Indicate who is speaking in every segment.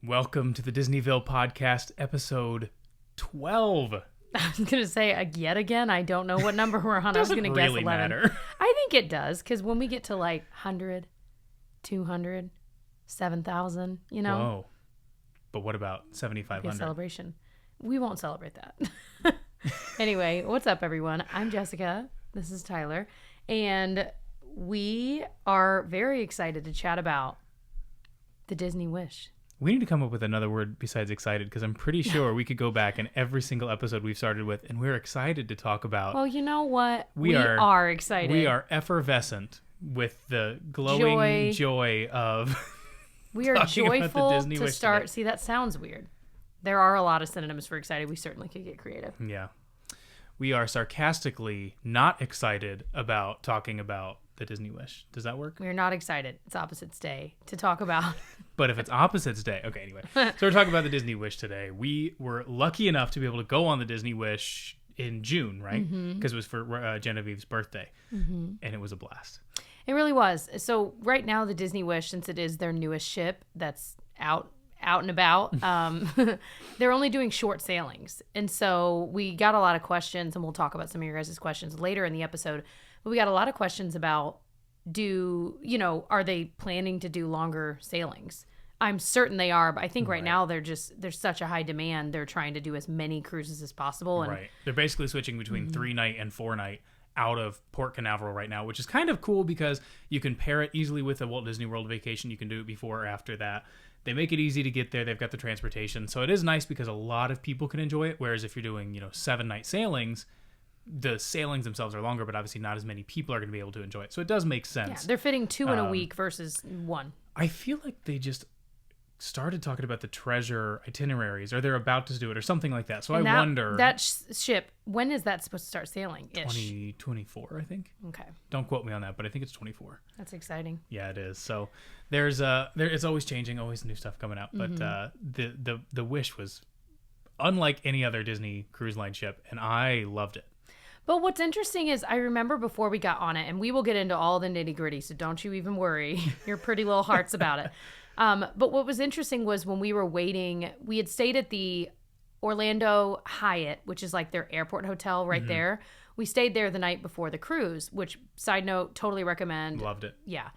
Speaker 1: Welcome to the Disneyville podcast, episode 12.
Speaker 2: I was going to say yet again, I don't know what number we're on. I was going to guess 11.
Speaker 1: Matter.
Speaker 2: I think it does, because when we get to like 100, 200, 7,000, you know.
Speaker 1: Whoa. But what about 7,500?
Speaker 2: A celebration. We won't celebrate that. Anyway, what's up, everyone? I'm Jessica. This is Tyler. And we are very excited to chat about the Disney Wish.
Speaker 1: We need to come up with another word besides excited, because I'm pretty sure we could go back in every single episode we've started with, and we're excited to talk about.
Speaker 2: Well, you know what? We are excited.
Speaker 1: We are effervescent with the glowing joy of
Speaker 2: we are joyful
Speaker 1: Disney
Speaker 2: to
Speaker 1: Wish
Speaker 2: start.
Speaker 1: today.
Speaker 2: See, that sounds weird. There are a lot of synonyms for excited. We certainly could get creative.
Speaker 1: Yeah. We are sarcastically not excited about talking about the Disney Wish. Does that work?
Speaker 2: We're not excited. It's Opposites Day to talk about.
Speaker 1: But if it's Opposites Day, okay, anyway. So we're talking about the Disney Wish today. We were lucky enough to be able to go on the Disney Wish in June, right? Because it was for Genevieve's birthday. And it was a blast.
Speaker 2: It really was. So right now, the Disney Wish, since it is their newest ship that's out and about, they're only doing short sailings. And so we got a lot of questions, and we'll talk about some of your guys' questions later in the episode. But we got a lot of questions about, are they planning to do longer sailings? I'm certain they are, but I think right now there's such a high demand. They're trying to do as many cruises as possible. And
Speaker 1: right. They're basically switching between 3-night and 4-night out of Port Canaveral right now, which is kind of cool because you can pair it easily with a Walt Disney World vacation. You can do it before or after that. They make it easy to get there. They've got the transportation. So it is nice because a lot of people can enjoy it. Whereas if you're doing, 7-night sailings, the sailings themselves are longer, but obviously not as many people are going to be able to enjoy it. So it does make sense.
Speaker 2: Yeah, they're fitting 2 in a week versus 1.
Speaker 1: I feel like they just started talking about the treasure itineraries, or they're about to do it, or something like that. So I wonder.
Speaker 2: That ship, when is that supposed to start sailing?
Speaker 1: 2024, I think.
Speaker 2: Okay.
Speaker 1: Don't quote me on that, but I think it's 24.
Speaker 2: That's exciting.
Speaker 1: Yeah, it is. So it's always changing, always new stuff coming out. But the Wish was unlike any other Disney Cruise Line ship, and I loved it.
Speaker 2: But what's interesting is I remember before we got on it, and we will get into all the nitty gritty, so don't you even worry your pretty little hearts about it. But what was interesting was when we were waiting, we had stayed at the Orlando Hyatt, which is like their airport hotel right there. We stayed there the night before the cruise, which, side note, totally recommend.
Speaker 1: Loved it.
Speaker 2: Yeah.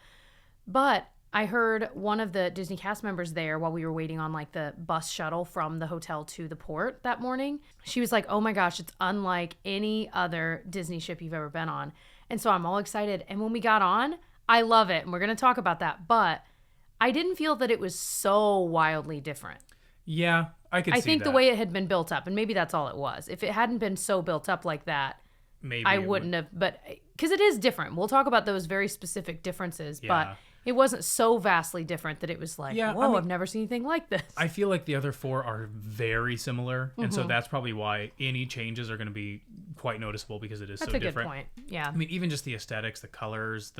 Speaker 2: But I heard one of the Disney cast members there while we were waiting on like the bus shuttle from the hotel to the port that morning. She was like, oh my gosh, it's unlike any other Disney ship you've ever been on. And so I'm all excited. And when we got on, I love it. And we're going to talk about that. But I didn't feel that it was so wildly different.
Speaker 1: Yeah, I think
Speaker 2: the way it had been built up, and maybe that's all it was. If it hadn't been so built up like that,
Speaker 1: maybe
Speaker 2: I wouldn't have. But because it is different. We'll talk about those very specific differences.
Speaker 1: Yeah.
Speaker 2: But it wasn't so vastly different that it was like, whoa, I've never seen anything like this.
Speaker 1: I feel like the other 4 are very similar. And so that's probably why any changes are going to be quite noticeable, because it is
Speaker 2: that's
Speaker 1: so
Speaker 2: a
Speaker 1: different.
Speaker 2: Good point. Yeah.
Speaker 1: I mean, even just the aesthetics, the colors,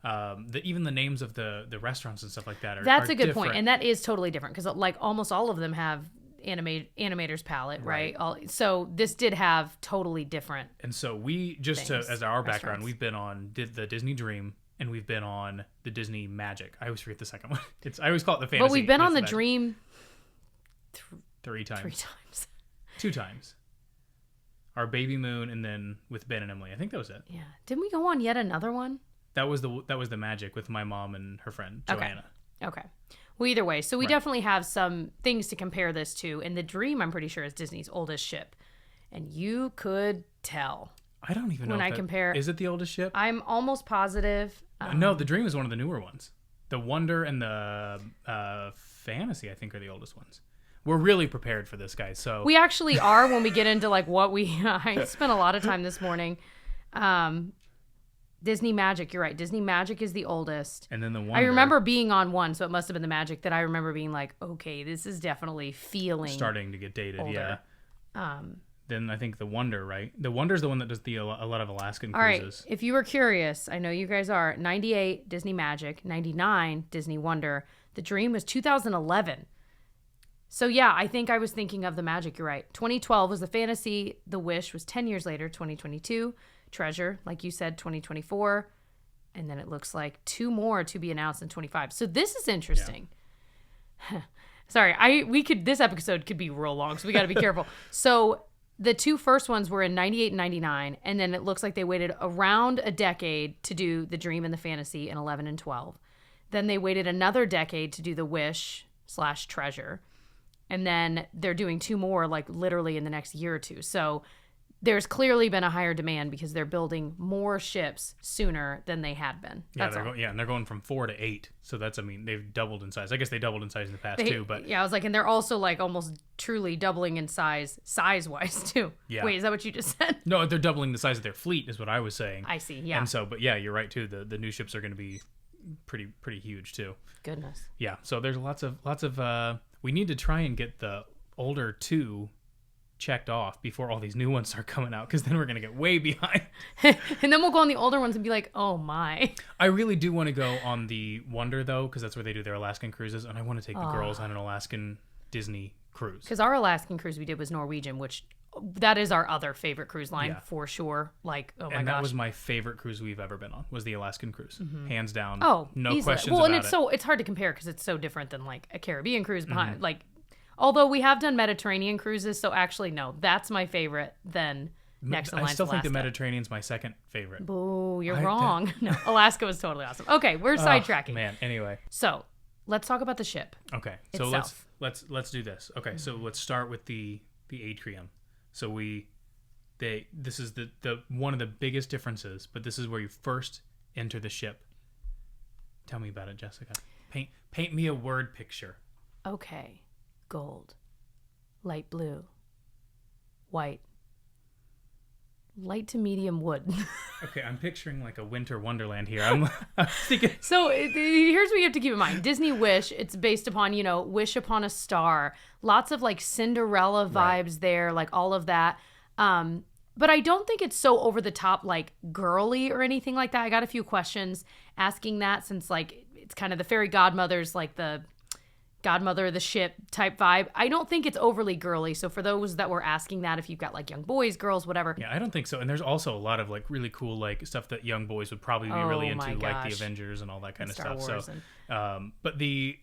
Speaker 1: even the names of the restaurants and stuff like that
Speaker 2: That's
Speaker 1: a
Speaker 2: good
Speaker 1: different.
Speaker 2: point. And that is totally different because like almost all of them have animator's palette, right? So this did have totally different.
Speaker 1: And so we just as our background, we've been on the Disney Dream, and we've been on the Disney Magic. I always forget the second one. I always call it the Fantasy.
Speaker 2: But we've been on the Dream
Speaker 1: 3 times.
Speaker 2: 3 times.
Speaker 1: 2 times. Our baby moon, and then with Ben and Emily. I think that was it.
Speaker 2: Yeah. Didn't we go on yet another one?
Speaker 1: That was the Magic with my mom and her friend Joanna.
Speaker 2: Okay. Well, either way, so we definitely have some things to compare this to. And the Dream, I'm pretty sure, is Disney's oldest ship, and you could tell.
Speaker 1: I don't even know
Speaker 2: when I compare.
Speaker 1: Is it the oldest ship?
Speaker 2: I'm almost positive.
Speaker 1: No, the Dream is one of the newer ones. The Wonder and the Fantasy, I think, are the oldest ones. We're really prepared for this, guys. So
Speaker 2: we actually are when we get into like what I spent a lot of time this morning. Disney Magic, you're right. Disney Magic is the oldest.
Speaker 1: And then the Wonder.
Speaker 2: I remember being on one, so it must have been the Magic that I remember being like, okay, this is definitely starting
Speaker 1: to get dated,
Speaker 2: older.
Speaker 1: Yeah. Then I think the Wonder, right? The Wonder's the one that does a lot of Alaskan
Speaker 2: cruises. All right,
Speaker 1: if
Speaker 2: you were curious, I know you guys are, 98, Disney Magic, 99, Disney Wonder. The Dream was 2011. So yeah, I think I was thinking of the Magic, you're right. 2012 was the Fantasy. The Wish was 10 years later, 2022. Treasure, like you said, 2024. And then it looks like 2 more to be announced in 25. So this is interesting. Yeah. Sorry, this episode could be real long, so we got to be careful. So the two first ones were in 98 and 99, and then it looks like they waited around a decade to do the Dream and the Fantasy in 11 and 12. Then they waited another decade to do the Wish/Treasure. And then they're doing two more, like literally in the next year or two. So there's clearly been a higher demand because they're building more ships sooner than they had been.
Speaker 1: And they're going from 4 to 8. So they've doubled in size. I guess they doubled in size in the past too. But
Speaker 2: yeah, I was like, and they're also like almost truly doubling in size-wise too. Yeah. Wait, is that what you just said?
Speaker 1: No, they're doubling the size of their fleet, is what I was saying.
Speaker 2: I see. Yeah.
Speaker 1: And so, but yeah, you're right too. The new ships are going to be pretty huge too.
Speaker 2: Goodness.
Speaker 1: Yeah. So there's lots of. We need to try and get the older 2 checked off before all these new ones start coming out, because then we're going to get way behind.
Speaker 2: And then we'll go on the older ones and be like, oh my.
Speaker 1: I really do want to go on the Wonder, though, because that's where they do their Alaskan cruises, and I want to take the girls on an Alaskan Disney cruise.
Speaker 2: Because our Alaskan cruise we did was Norwegian, which that is our other favorite cruise line for sure. Like, oh my gosh.
Speaker 1: And that was my favorite cruise we've ever been on, was the Alaskan cruise. Hands down.
Speaker 2: Oh,
Speaker 1: no
Speaker 2: easily.
Speaker 1: questions
Speaker 2: well,
Speaker 1: about
Speaker 2: and it's hard to compare because it's so different than like a Caribbean cruise behind. Like, although we have done Mediterranean cruises, so actually no, that's my favorite. Then next in line,
Speaker 1: I still think the Mediterranean's my second favorite.
Speaker 2: Boo, you're wrong. No, Alaska was totally awesome. Okay, we're sidetracking.
Speaker 1: Man, anyway.
Speaker 2: So let's talk about the ship.
Speaker 1: Okay, so let's do this. Okay, so let's start with the Atrium. So this is the one of the biggest differences, but this is where you first enter the ship. Tell me about it, Jessica. Paint me a word picture.
Speaker 2: Okay. Gold, light blue, white, light to medium wood.
Speaker 1: Okay, I'm picturing like a winter wonderland here. I'm thinking.
Speaker 2: So here's what you have to keep in mind. Disney Wish, it's based upon, Wish Upon a Star. Lots of like Cinderella vibes there, like all of that. But I don't think it's so over the top, like girly or anything like that. I got a few questions asking that, since like it's kind of the fairy godmother's like the godmother of the ship type vibe. I don't think it's overly girly. So for those that were asking that, if you've got like young boys, girls, whatever.
Speaker 1: Yeah, I don't think so. And there's also a lot of like really cool like stuff that young boys would probably be really into, like the Avengers and all that kind of stuff. But the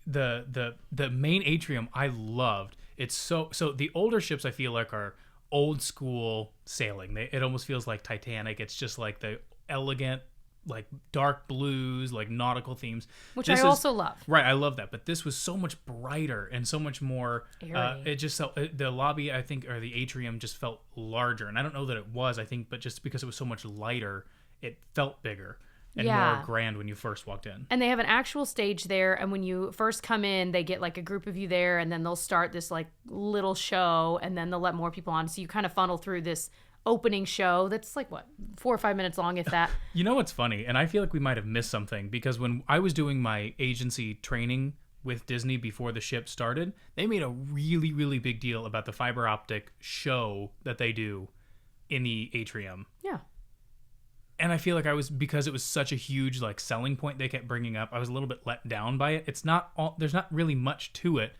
Speaker 1: main Atrium I loved. It's so the older ships I feel like are old school sailing. It almost feels like Titanic. It's just like the elegant, like dark blues, like nautical themes,
Speaker 2: which I also love.
Speaker 1: Right, I love that. But this was so much brighter and so much more. It just felt the lobby, I think, or the Atrium just felt larger, and I don't know that it was. I think, but just because it was so much lighter, it felt bigger and more grand when you first walked in.
Speaker 2: And they have an actual stage there, and when you first come in, they get like a group of you there, and then they'll start this like little show, and then they'll let more people on. So you kind of funnel through this opening show that's like 4 or 5 minutes long, if that.
Speaker 1: You know what's funny, and I feel like we might have missed something, because when I was doing my agency training with Disney before the ship started, they made a really, really big deal about the fiber optic show that they do in the Atrium.
Speaker 2: Yeah.
Speaker 1: And I feel like because it was such a huge like selling point they kept bringing up, I was a little bit let down by it. There's not really much to it.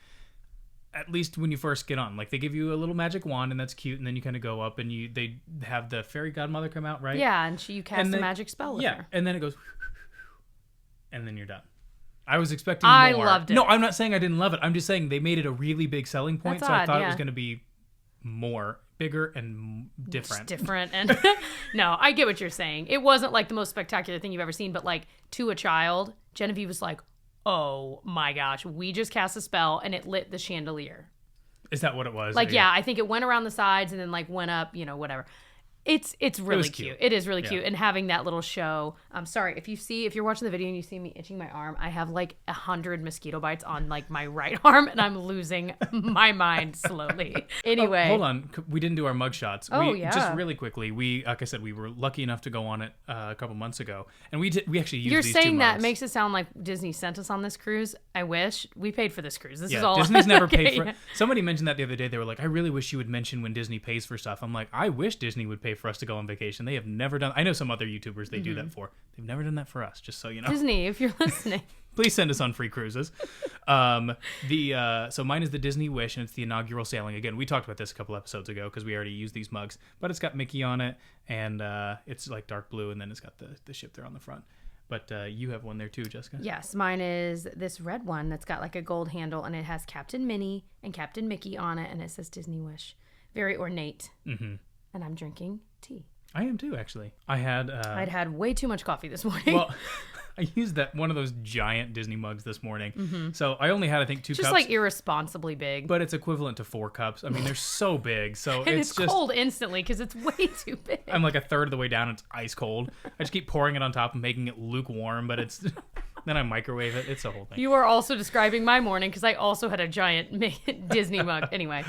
Speaker 1: At least when you first get on, like they give you a little magic wand, and that's cute, and then you kind of go up, and they have the fairy godmother come out, right?
Speaker 2: Yeah, and you cast a magic spell with her.
Speaker 1: And then it goes, and then you're done. I was expecting more.
Speaker 2: I loved it.
Speaker 1: No, I'm not saying I didn't love it. I'm just saying they made it a really big selling point,
Speaker 2: that's
Speaker 1: so
Speaker 2: odd,
Speaker 1: I thought it was going to be bigger and different.
Speaker 2: It's different, and no, I get what you're saying. It wasn't like the most spectacular thing you've ever seen, but like to a child, Genevieve was like, oh my gosh, we just cast a spell and it lit the chandelier.
Speaker 1: Is that what it was?
Speaker 2: Like, yeah, I think it went around the sides and then like went up, whatever. It's really cute. It is really cute. And having that little show. I'm sorry, if you're watching the video and you see me itching my arm, I have like 100 mosquito bites on like my right arm, and I'm losing my mind slowly. Anyway.
Speaker 1: Hold on. We didn't do our mug shots.
Speaker 2: Yeah.
Speaker 1: Just really quickly, like I said, we were lucky enough to go on it a couple months ago. And we actually used
Speaker 2: You're
Speaker 1: these
Speaker 2: saying
Speaker 1: two
Speaker 2: that
Speaker 1: mugs.
Speaker 2: makes it sound like Disney sent us on this cruise. I wish. We paid for this cruise. This is all.
Speaker 1: Disney's never paid for it. Somebody mentioned that the other day. They were like, I really wish you would mention when Disney pays for stuff. I'm like, I wish Disney would pay for us to go on vacation. They have never done. I know some other YouTubers they do that for. They've never done that for us. Just so you know,
Speaker 2: Disney, if you're listening,
Speaker 1: please send us on free cruises. So mine is the Disney Wish, and it's the inaugural sailing. Again, we talked about this a couple episodes ago because we already used these mugs. But it's got Mickey on it, and it's like dark blue, and then it's got the ship there on the front. But you have one there too, Jessica.
Speaker 2: Yes, mine is this red one that's got like a gold handle, and it has Captain Minnie and Captain Mickey on it, and it says Disney Wish. Very ornate. Mm-hmm. And I'm drinking tea.
Speaker 1: I am too, actually. I'd
Speaker 2: had way too much coffee this morning.
Speaker 1: Well, I used one of those giant Disney mugs this morning. Mm-hmm. So I only had, I think, 2 cups.
Speaker 2: Just like irresponsibly big.
Speaker 1: But it's equivalent to 4 cups. I mean, they're so big. So
Speaker 2: and it's cold instantly because it's way too big.
Speaker 1: I'm like a third of the way down. It's ice cold. I just keep pouring it on top and making it lukewarm, but it's... Then I microwave it. It's a whole thing.
Speaker 2: You are also describing my morning because I also had a giant Disney mug. Anyway.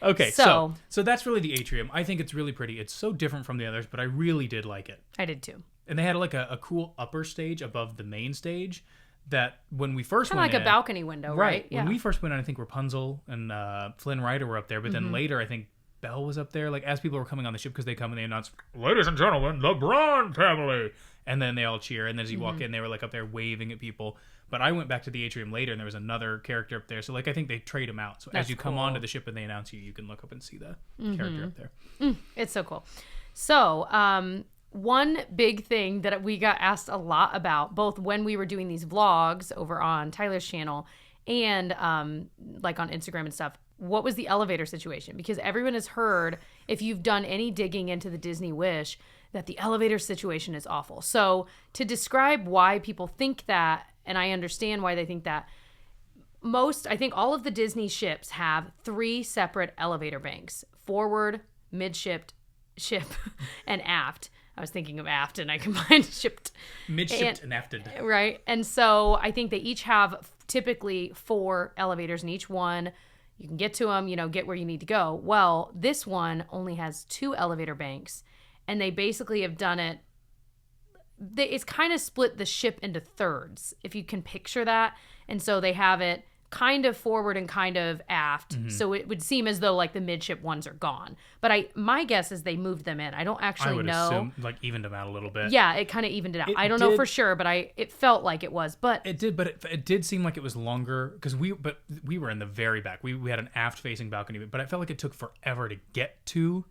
Speaker 1: Okay, so that's really the Atrium. I think it's really pretty. It's so different from the others, but I really did like it.
Speaker 2: I did too.
Speaker 1: And they had like a cool upper stage above the main stage that when we first went in...
Speaker 2: Kind of like a balcony window, right?
Speaker 1: When we first went in, I think Rapunzel and Flynn Rider were up there, but then later I think Belle was up there, like as people were coming on the ship, because they come and they announce, "Ladies and gentlemen, the Braun family!" And then they all cheer, and then as you walk in, they were like up there waving at people. But I went back to the Atrium later, and there was another character up there. So like I think they trade them out. So as you come onto the ship and they announce you, you can look up and see the character up there.
Speaker 2: It's so cool. So one big thing that we got asked a lot about, both when we were doing these vlogs over on Tyler's channel and like on Instagram and stuff, what was the elevator situation? Because everyone has heard, if you've done any digging into the Disney Wish, that the elevator situation is awful. So to describe why people think that, and I understand why they think that, I think all of the Disney ships have 3 separate elevator banks: forward, midship, and aft. I was thinking of aft and I combined shipped.
Speaker 1: Midshipped and afted.
Speaker 2: Right. And so I think they each have typically 4 elevators in each one. You can get to them, get where you need to go. Well, this one only has 2 elevator banks, and they basically have done it. It's kind of split the ship into thirds, if you can picture that. And so they have it kind of forward and kind of aft. Mm-hmm. So it would seem as though like the midship ones are gone. But my guess is they moved them in. I don't actually know.
Speaker 1: I would assume like evened them out a little bit.
Speaker 2: Yeah, it kind of evened it out. I don't know for sure, but it felt like it was. But
Speaker 1: it did. But it did seem like it was longer because we were in the very back. We had an aft facing balcony, but I felt like it took forever to get to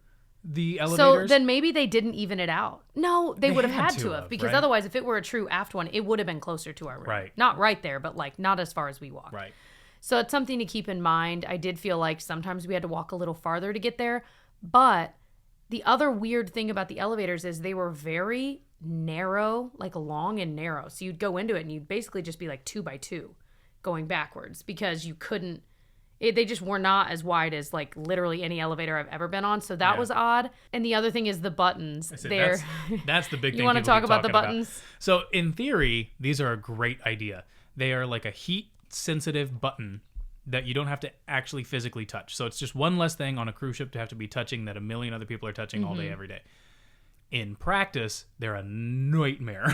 Speaker 1: the elevators.
Speaker 2: So then maybe they didn't even it out. No, they would have had to have, because otherwise, if it were a true aft one, it would have been closer to our room.
Speaker 1: Right.
Speaker 2: Not right there, but like not as far as we walked.
Speaker 1: Right.
Speaker 2: So it's something to keep in mind. I did feel like sometimes we had to walk a little farther to get there. But the other weird thing about the elevators is they were very narrow, like long and narrow. So you'd go into it and you'd basically just be like 2 by 2 going backwards, because you couldn't. They just were not as wide as like literally any elevator I've ever been on. So that was odd. And the other thing is the buttons.
Speaker 1: That's the big thing.
Speaker 2: You want to talk about the buttons?
Speaker 1: So in theory, these are a great idea. They are like a heat sensitive button that you don't have to actually physically touch. So it's just one less thing on a cruise ship to have to be touching that a million other people are touching all day, every day. In practice, they're a nightmare.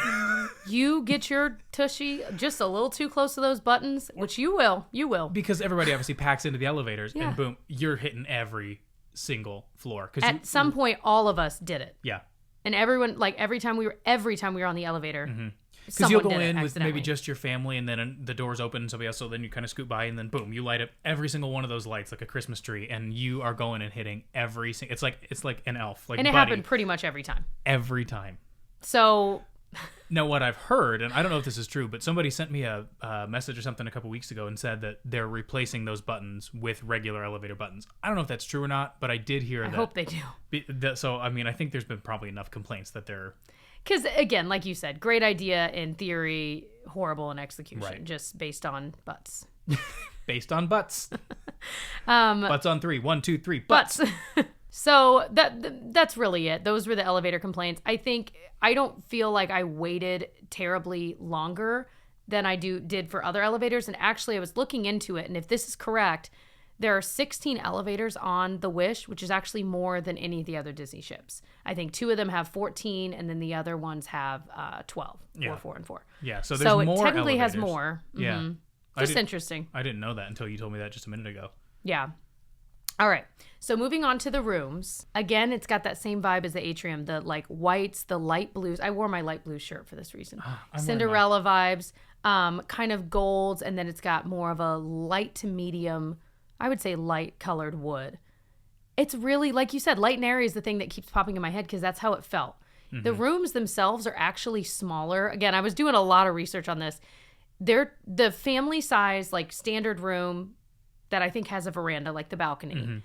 Speaker 2: You get your tushy just a little too close to those buttons, which you will.
Speaker 1: Because everybody obviously packs into the elevators, and boom, you're hitting every single floor.
Speaker 2: At some point, all of us did it.
Speaker 1: Yeah.
Speaker 2: And everyone, like every time we were on the elevator,
Speaker 1: because you'll go in with maybe just your family, and then the doors open and somebody else, so then you kind of scoot by, and then boom, you light up every single one of those lights like a Christmas tree, and you are going and hitting every single. It's like an elf, like,
Speaker 2: and it happened pretty much every time.
Speaker 1: Every time.
Speaker 2: So.
Speaker 1: Now, what I've heard, and I don't know if this is true, but somebody sent me a message or something a couple weeks ago and said that they're replacing those buttons with regular elevator buttons. I don't know if that's true or not, but I did hear that.
Speaker 2: I hope they do.
Speaker 1: So, I mean, I think there's been probably enough complaints that they're...
Speaker 2: Because, again, like you said, great idea in theory, horrible in execution, just based on butts.
Speaker 1: Based on butts. Butts on 3. 1, 2, 3. Butts.
Speaker 2: So that's really it. Those were the elevator complaints. I don't feel like I waited terribly longer than I did for other elevators. And actually, I was looking into it, and if this is correct, there are 16 elevators on the Wish, which is actually more than any of the other Disney ships. I think 2 of them have 14, and then the other ones have 12, 4 and 4.
Speaker 1: Yeah, so there's more.
Speaker 2: So it technically
Speaker 1: elevators.
Speaker 2: has more.
Speaker 1: Yeah.
Speaker 2: Mm-hmm. Just interesting.
Speaker 1: I didn't know that until you told me that just a minute ago.
Speaker 2: Yeah. All right. So moving on to the rooms. Again, it's got that same vibe as the Atrium. The like whites, the light blues. I wore my light blue shirt for this reason. Cinderella vibes, kind of golds, and then it's got more of a light to medium, I would say light colored wood. It's really, like you said, light and airy is the thing that keeps popping in my head because that's how it felt. The rooms themselves are actually smaller. Again, I was doing a lot of research on this. They're the family size, like standard room that I think has a veranda, like the balcony,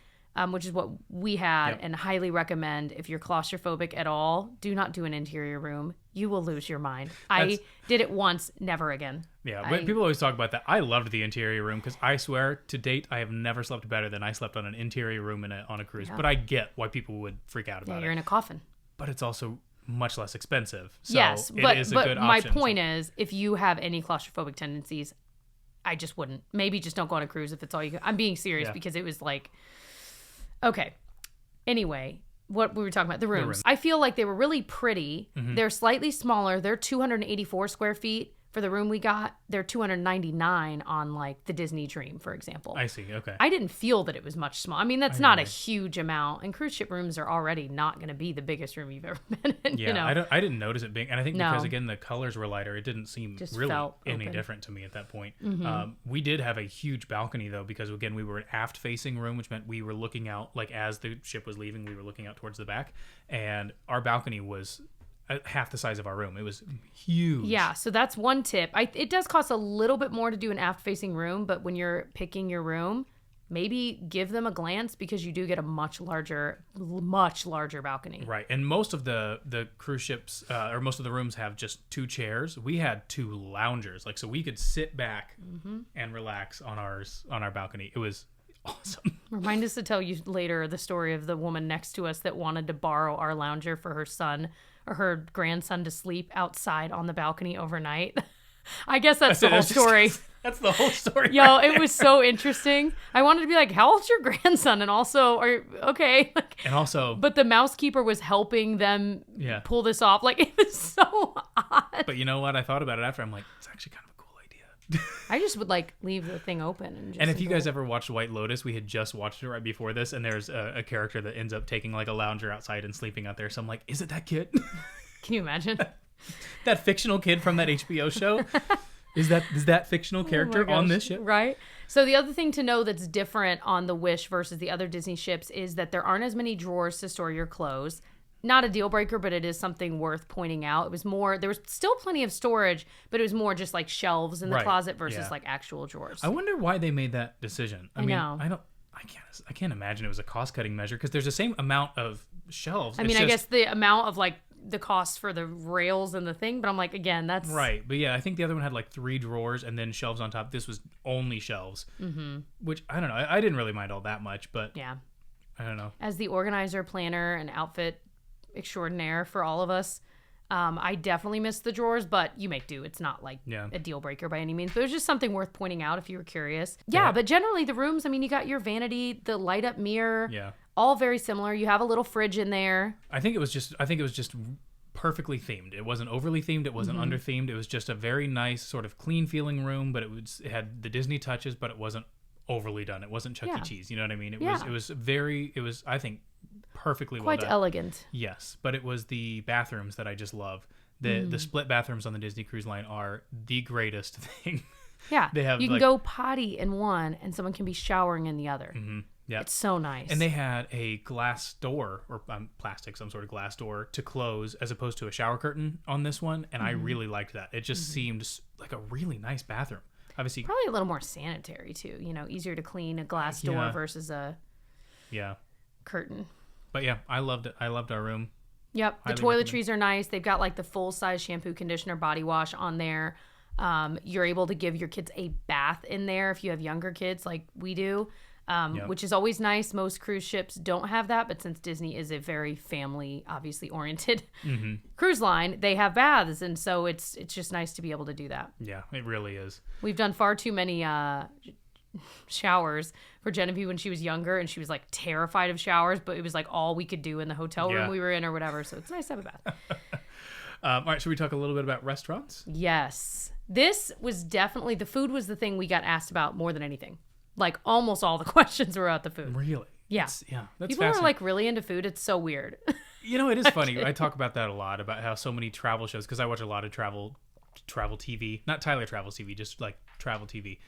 Speaker 2: which is what we had, and highly recommend if you're claustrophobic at all, do not do an interior room. You will lose your mind. I did it once, never again.
Speaker 1: Yeah, but people always talk about that. I loved the interior room because I swear to date, I have never slept better than I slept on an interior room on a cruise. Yeah. But I get why people would freak out about it.
Speaker 2: You're in a coffin.
Speaker 1: But it's also much less expensive. So
Speaker 2: yes,
Speaker 1: it is a good
Speaker 2: my
Speaker 1: option.
Speaker 2: point is, if you have any claustrophobic tendencies, I just wouldn't. Maybe just don't go on a cruise if it's all you can. I'm being serious because it was like, okay. Anyway, what we were talking about, the rooms. I feel like they were really pretty. They're slightly smaller. They're 284 square feet. For the room we got, they're 299 on like the Disney Dream, for example.
Speaker 1: I see. Okay.
Speaker 2: I didn't feel that it was much small. I mean, that's not a huge amount. And cruise ship rooms are already not going to be the biggest room you've ever been in.
Speaker 1: Yeah,
Speaker 2: you know?
Speaker 1: I didn't notice it being, and I think because again the colors were lighter, it didn't seem
Speaker 2: Just
Speaker 1: really
Speaker 2: felt
Speaker 1: any
Speaker 2: open.
Speaker 1: different to me at that point. We did have a huge balcony though, because again we were an aft facing room, which meant we were looking out, like as the ship was leaving, we were looking out towards the back, and our balcony was half the size of our room. It was huge.
Speaker 2: Yeah, so that's one tip. It does cost a little bit more to do an aft-facing room, but when you're picking your room, maybe give them a glance because you do get a much larger balcony.
Speaker 1: Right, and most of the cruise ships, or most of the rooms have just 2 chairs. We had 2 loungers, like so we could sit back and relax on our balcony. It was awesome.
Speaker 2: Remind us to tell you later the story of the woman next to us that wanted to borrow our lounger for her son or her grandson to sleep outside on the balcony overnight. I guess that's the whole story.
Speaker 1: That's the whole story.
Speaker 2: Yo, it was so interesting. I wanted to be like, how old's your grandson? And also, okay.
Speaker 1: And also.
Speaker 2: But the mousekeeper was helping them pull this off. Like, it was so odd.
Speaker 1: But you know what? I thought about it after. I'm like, it's actually kind of a cool idea.
Speaker 2: I just would like leave the thing open.
Speaker 1: And if you guys ever watched White Lotus, we had just watched it right before this, and there's a character that ends up taking like a lounger outside and sleeping out there. So I'm like, is it that kid?
Speaker 2: Can you imagine?
Speaker 1: That fictional kid from that HBO show? Is that fictional character on this ship?
Speaker 2: Right. So the other thing to know that's different on the Wish versus the other Disney ships is that there aren't as many drawers to store your clothes. Not a deal breaker, but it is something worth pointing out. It was more, there was still plenty of storage, but it was more just like shelves in the closet versus like actual drawers.
Speaker 1: I wonder why they made that decision. I mean,
Speaker 2: know.
Speaker 1: I can't imagine it was a cost cutting measure because there's the same amount of shelves.
Speaker 2: I mean, I guess the amount of like the cost for the rails and the thing, but I'm like, again, that's
Speaker 1: right. But yeah, I think the other one had like 3 drawers and then shelves on top. This was only shelves, which I don't know. I didn't really mind all that much, but
Speaker 2: yeah,
Speaker 1: I don't know.
Speaker 2: As the organizer, planner, and outfit extraordinaire for all of us, I definitely missed the drawers, but you make do. It's not like a deal breaker by any means, but it was just something worth pointing out if you were curious. Yeah, but generally the rooms, I mean, you got your vanity, the light up mirror, all very similar. You have a little fridge in there.
Speaker 1: I think it was just perfectly themed. It wasn't overly themed. It wasn't under themed. It was just a very nice sort of clean feeling room, but it had the Disney touches, but it wasn't overly done. It wasn't Chuck E. Cheese. You know what I mean? It was I think perfectly well done.
Speaker 2: Quite elegant.
Speaker 1: Yes, but it was the bathrooms that I just love. The split bathrooms on the Disney Cruise Line are the greatest thing.
Speaker 2: Yeah,
Speaker 1: they have
Speaker 2: you can go potty in one, and someone can be showering in the other.
Speaker 1: Yeah,
Speaker 2: it's so nice.
Speaker 1: And they had a glass door or plastic, some sort of glass door to close, as opposed to a shower curtain on this one. And I really liked that. It just seemed like a really nice bathroom. Obviously,
Speaker 2: probably a little more sanitary too. You know, easier to clean a glass door versus a curtain.
Speaker 1: But yeah, I loved it. I loved our room.
Speaker 2: Yep. The toiletries are nice. They've got like the full size shampoo, conditioner, body wash on there. You're able to give your kids a bath in there if you have younger kids like we do, which is always nice. Most cruise ships don't have that, but since Disney is a very family, obviously oriented cruise line, they have baths. And so it's just nice to be able to do that.
Speaker 1: Yeah, it really is.
Speaker 2: We've done far too many showers for Genevieve when she was younger, and she was like terrified of showers, but it was like all we could do in the hotel room we were in or whatever. So it's nice to have a bath.
Speaker 1: All right, should we talk a little bit about restaurants?
Speaker 2: Yes. This was definitely, the food was the thing we got asked about more than anything. Like almost all the questions were about the food.
Speaker 1: Really?
Speaker 2: Yeah.
Speaker 1: That's
Speaker 2: People are like really into food. It's so weird.
Speaker 1: You know, it is funny. I talk about that a lot, about how so many travel shows, because I watch a lot of travel TV, not Tyler Travels TV, just like travel TV.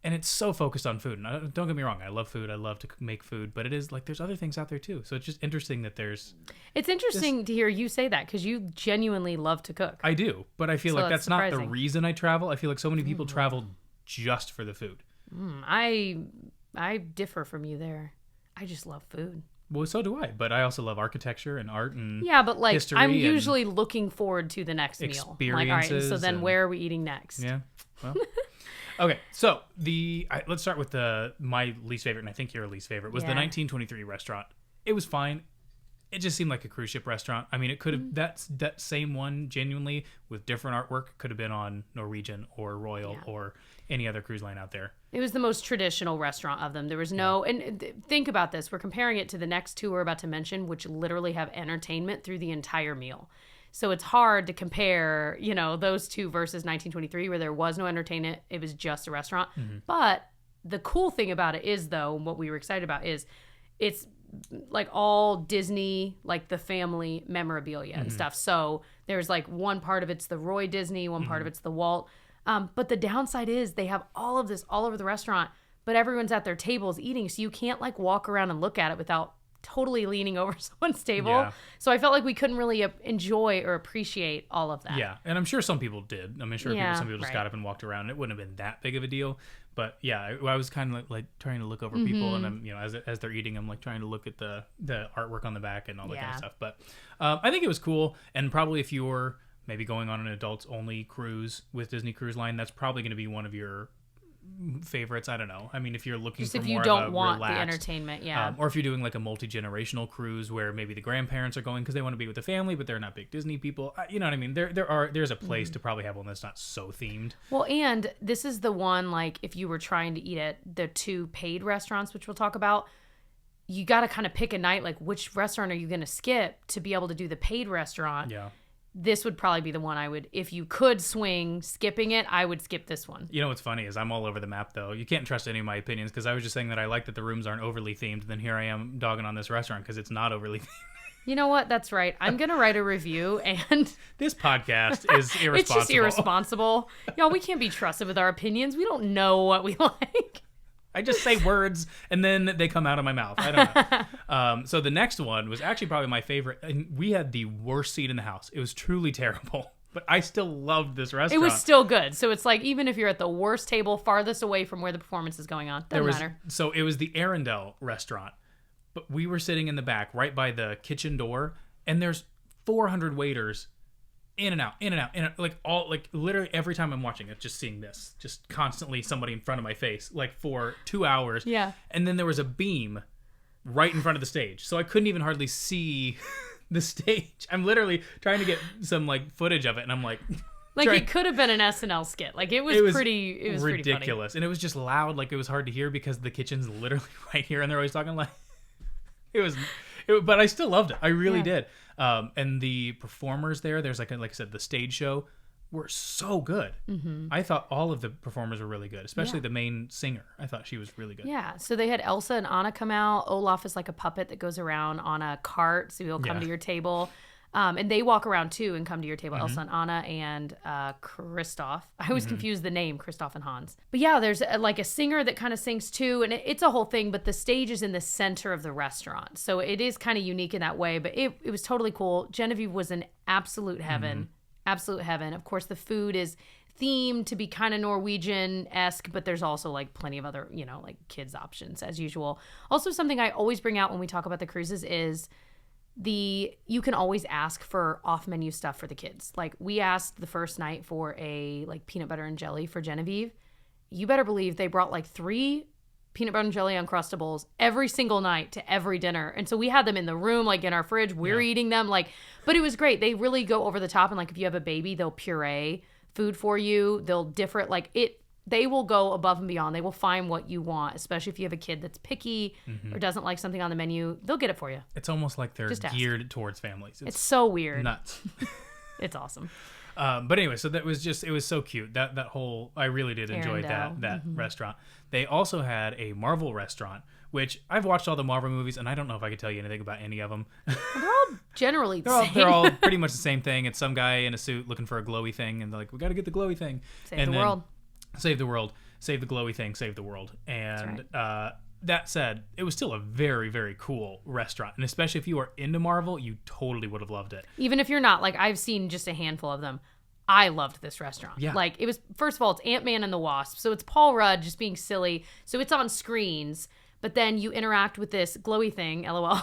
Speaker 1: And it's so focused on food. And don't get me wrong, I love food. I love to make food, but it is like there's other things out there too. So it's just interesting that there's.
Speaker 2: It's interesting to hear you say that because you genuinely love to cook.
Speaker 1: I do, but I feel like that's not the reason I travel. I feel like so many people travel just for the food.
Speaker 2: I differ from you there. I just love food.
Speaker 1: Well, so do I, but I also love architecture and art and
Speaker 2: but like
Speaker 1: history
Speaker 2: I'm usually looking forward to the next meal. Like, all right, so then where are we eating next?
Speaker 1: Yeah. Well. Okay, so let's start with my least favorite, and I think your least favorite was the 1923 restaurant. It was fine. It just seemed like a cruise ship restaurant. I mean, it could have that same one genuinely with different artwork could have been on Norwegian or Royal or any other cruise line out there.
Speaker 2: It was the most traditional restaurant of them. There was no, and think about this. We're comparing it to the next two we're about to mention, which literally have entertainment through the entire meal. So it's hard to compare, those two versus 1923 where there was no entertainment. It was just a restaurant. Mm-hmm. But the cool thing about it is, though, what we were excited about is it's like all Disney, like the family memorabilia and stuff. So there's like one part of it's the Roy Disney, one part of it's the Walt. But the downside is they have all of this all over the restaurant, but everyone's at their tables eating. So you can't like walk around and look at it without totally leaning over someone's table. Yeah. So I felt like we couldn't really enjoy or appreciate all of that.
Speaker 1: Yeah. And I'm sure some people did. I'm sure some people just got up and walked around. It wouldn't have been that big of a deal. But yeah, I was kind of like trying to look over people, and I'm, as they're eating, I'm like trying to look at the artwork on the back and all that kind of stuff. But I think it was cool. And probably if you were maybe going on an adults only cruise with Disney Cruise Line, that's probably going to be one of your favorites. I don't know. I mean, if you're looking
Speaker 2: just
Speaker 1: for
Speaker 2: if you
Speaker 1: more
Speaker 2: don't
Speaker 1: of a
Speaker 2: want
Speaker 1: relaxed,
Speaker 2: the entertainment,
Speaker 1: or if you're doing like a multi-generational cruise where maybe the grandparents are going because they want to be with the family, but they're not big Disney people. You know what I mean? There's a place to probably have one that's not so themed.
Speaker 2: Well, and this is the one, like if you were trying to eat at the two paid restaurants, which we'll talk about, you got to kind of pick a night, like which restaurant are you going to skip to be able to do the paid restaurant.
Speaker 1: Yeah.
Speaker 2: This would probably be the one I would, if you could swing skipping it, I would skip this one.
Speaker 1: You know what's funny is I'm all over the map, though. You can't trust any of my opinions because I was just saying that I like that the rooms aren't overly themed. Then here I am dogging on this restaurant because it's not overly themed.
Speaker 2: You know what? That's right. I'm going to write a review and...
Speaker 1: This podcast is irresponsible.
Speaker 2: It's just irresponsible. Y'all, we can't be trusted with our opinions. We don't know what we like.
Speaker 1: I just say words and then they come out of my mouth. I don't know. So the next one was actually probably my favorite. And we had the worst seat in the house. It was truly terrible. But I still loved this restaurant.
Speaker 2: It was still good. So it's like even if you're at the worst table farthest away from where the performance is going on, doesn't matter.
Speaker 1: So it was the Arendelle restaurant. But we were sitting in the back right by the kitchen door. And there's 400 waiters in and out, like literally every time I'm watching it, just seeing this, just constantly somebody in front of my face, like for 2 hours.
Speaker 2: Yeah.
Speaker 1: And then there was a beam right in front of the stage. So I couldn't even hardly see the stage. I'm literally trying to get some like footage of it. And I'm like,
Speaker 2: it could have been an SNL skit. Like it was pretty
Speaker 1: ridiculous.
Speaker 2: Pretty funny.
Speaker 1: And it was just loud. Like it was hard to hear because the kitchen's literally right here. And they're always talking like, but I still loved it. I really did. And the performers there's like I said, the stage show were so good. Mm-hmm. I thought all of the performers were really good, especially the main singer. I thought she was really good.
Speaker 2: Yeah. So they had Elsa and Anna come out. Olaf is like a puppet that goes around on a cart. So he'll come to your table. And they walk around too and come to your table. Mm-hmm. Elsa and Anna and Kristoff. I always confuse the name, Kristoff and Hans. But yeah, there's like a singer that kind of sings too. And it's a whole thing, but the stage is in the center of the restaurant. So it is kind of unique in that way. But it was totally cool. Genevieve was an absolute heaven. Mm-hmm. Absolute heaven. Of course, the food is themed to be kind of Norwegian-esque, but there's also like plenty of other, like kids options as usual. Also, something I always bring out when we talk about the cruises is you can always ask for off-menu stuff for the kids. Like we asked the first night for a like peanut butter and jelly for Genevieve. You better believe they brought like 3 peanut butter and jelly Uncrustables every single night to every dinner. And so we had them in the room, like in our fridge. We're eating them but it was great. They really go over the top. And like if you have a baby, they'll puree food for you. They'll differ they will go above and beyond. They will find what you want, especially if you have a kid that's picky or doesn't like something on the menu. They'll get it for you.
Speaker 1: It's almost like they're geared towards families.
Speaker 2: It's so weird.
Speaker 1: Nuts.
Speaker 2: It's awesome.
Speaker 1: But anyway, so it was so cute. That whole, I really did enjoy that restaurant. They also had a Marvel restaurant, which I've watched all the Marvel movies, and I don't know if I could tell you anything about any of them.
Speaker 2: They're all generally the same.
Speaker 1: They're all pretty much the same thing. It's some guy in a suit looking for a glowy thing, and they're like, we got to get the glowy thing.
Speaker 2: Save the world.
Speaker 1: Save the world. save the glowy thing, save the world. And
Speaker 2: right.
Speaker 1: That said, it was still a very, very cool restaurant. And especially if you are into Marvel, you totally would have loved it.
Speaker 2: Even if you're not, like, I've seen just a handful of them. I loved this restaurant.
Speaker 1: Yeah.
Speaker 2: Like, it was, first of all, it's Ant-Man and the Wasp. So it's Paul Rudd just being silly. So it's on screens. But then you interact with this glowy thing, LOL,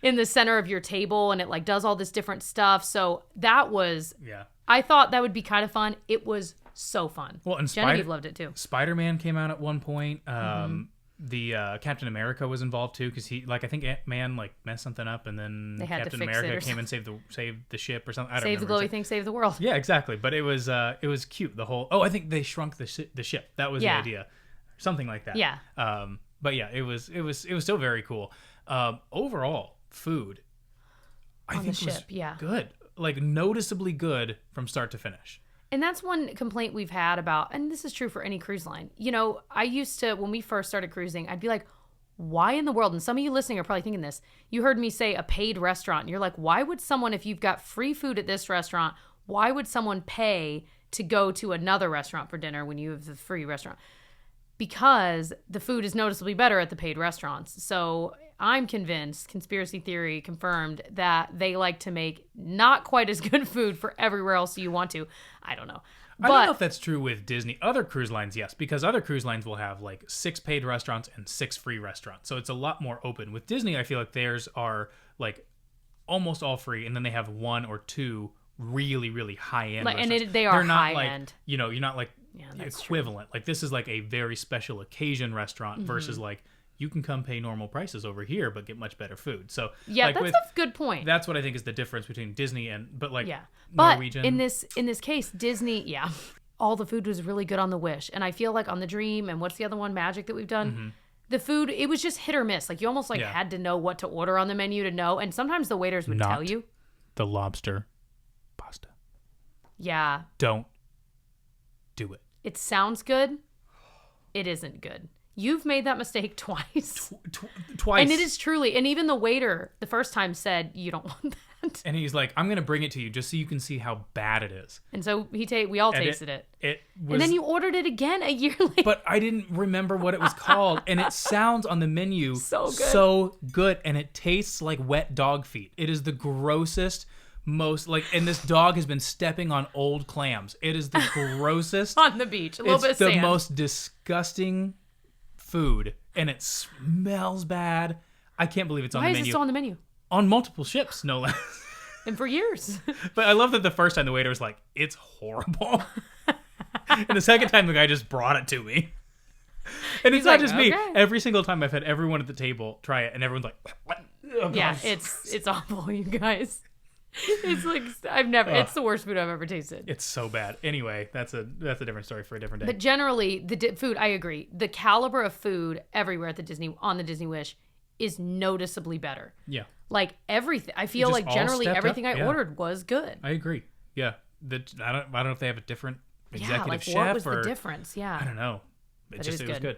Speaker 2: in the center of your table. And it, like, does all this different stuff. So that was...
Speaker 1: Yeah.
Speaker 2: I thought that would be kind of fun. It was so fun.
Speaker 1: Well, and
Speaker 2: Genevieve loved it, too.
Speaker 1: Spider-Man came out at one point. The Captain America was involved too, because he, like, I think Ant-Man like messed something up, and then
Speaker 2: They had to
Speaker 1: Captain
Speaker 2: fix
Speaker 1: America
Speaker 2: it
Speaker 1: came and saved the ship or something. I don't
Speaker 2: Save the
Speaker 1: remember.
Speaker 2: glowy thing, save the world.
Speaker 1: Yeah, exactly. But it was cute. The whole I think they shrunk the ship. That was the idea, something like that.
Speaker 2: Yeah.
Speaker 1: But yeah, it was still very cool. Overall, food, I think was good, like noticeably good from start to finish.
Speaker 2: And that's one complaint we've had about, and this is true for any cruise line. You know, I used to, when we first started cruising, I'd be like, why in the world? And some of you listening are probably thinking this. You heard me say a paid restaurant. And you're like, why would someone, if you've got free food at this restaurant, why would someone pay to go to another restaurant for dinner when you have the free restaurant? Because the food is noticeably better at the paid restaurants. So I'm convinced, conspiracy theory confirmed, that they like to make not quite as good food for everywhere else you want to. I don't know.
Speaker 1: I don't know if that's true with Disney. Other cruise lines, yes, because other cruise lines will have like 6 paid restaurants and 6 free restaurants. So it's a lot more open. With Disney, I feel like theirs are like almost all free, and then they have 1 or 2 really, really high-end restaurants.
Speaker 2: And they are
Speaker 1: They're not
Speaker 2: high-end.
Speaker 1: Like, you're not like equivalent. Like this is like a very special occasion restaurant versus like you can come pay normal prices over here but get much better food. So
Speaker 2: yeah,
Speaker 1: like
Speaker 2: that's a good point.
Speaker 1: That's what I think is the difference between Disney and but
Speaker 2: Norwegian. In this case, Disney, all the food was really good on the Wish, and I feel like on the Dream and what's the other one, Magic, that we've done. The food, it was just hit or miss. Like you almost had to know what to order on the menu to know, and sometimes the waiters would tell you.
Speaker 1: The lobster pasta.
Speaker 2: Yeah.
Speaker 1: Don't do it.
Speaker 2: It sounds good. It isn't good. You've made that mistake twice.
Speaker 1: Twice.
Speaker 2: And it is truly, and even the waiter the first time said, you don't want that.
Speaker 1: And he's like, I'm going to bring it to you just so you can see how bad it is.
Speaker 2: And so we all tasted it.
Speaker 1: It was,
Speaker 2: and then you ordered it again a year later.
Speaker 1: But I didn't remember what it was called. And it sounds on the menu so good. And it tastes like wet dog feet. It is the grossest, most like, and this dog has been stepping on old clams. It is the grossest.
Speaker 2: On the beach. A little bit of sand.
Speaker 1: It's the most disgusting food, and it smells bad. I can't believe it's on the menu.
Speaker 2: Why is it still on the menu?
Speaker 1: On multiple ships, no less.
Speaker 2: And for years.
Speaker 1: But I love that the first time the waiter was like, it's horrible. And the second time the guy just brought it to me. And it's not just me. Every single time I've had everyone at the table try it, and everyone's like, what? Oh,
Speaker 2: yeah, it's awful, you guys. It's like it's the worst food I've ever tasted.
Speaker 1: It's so bad. Anyway, that's a different story for a different day.
Speaker 2: But generally, the food, I agree. The caliber of food everywhere at on the Disney Wish is noticeably better.
Speaker 1: Yeah.
Speaker 2: Like everything. I feel like generally everything I ordered was good.
Speaker 1: I agree. Yeah. I don't know if they have a different executive chef
Speaker 2: what was
Speaker 1: or
Speaker 2: the difference? Yeah.
Speaker 1: I don't know. It was good.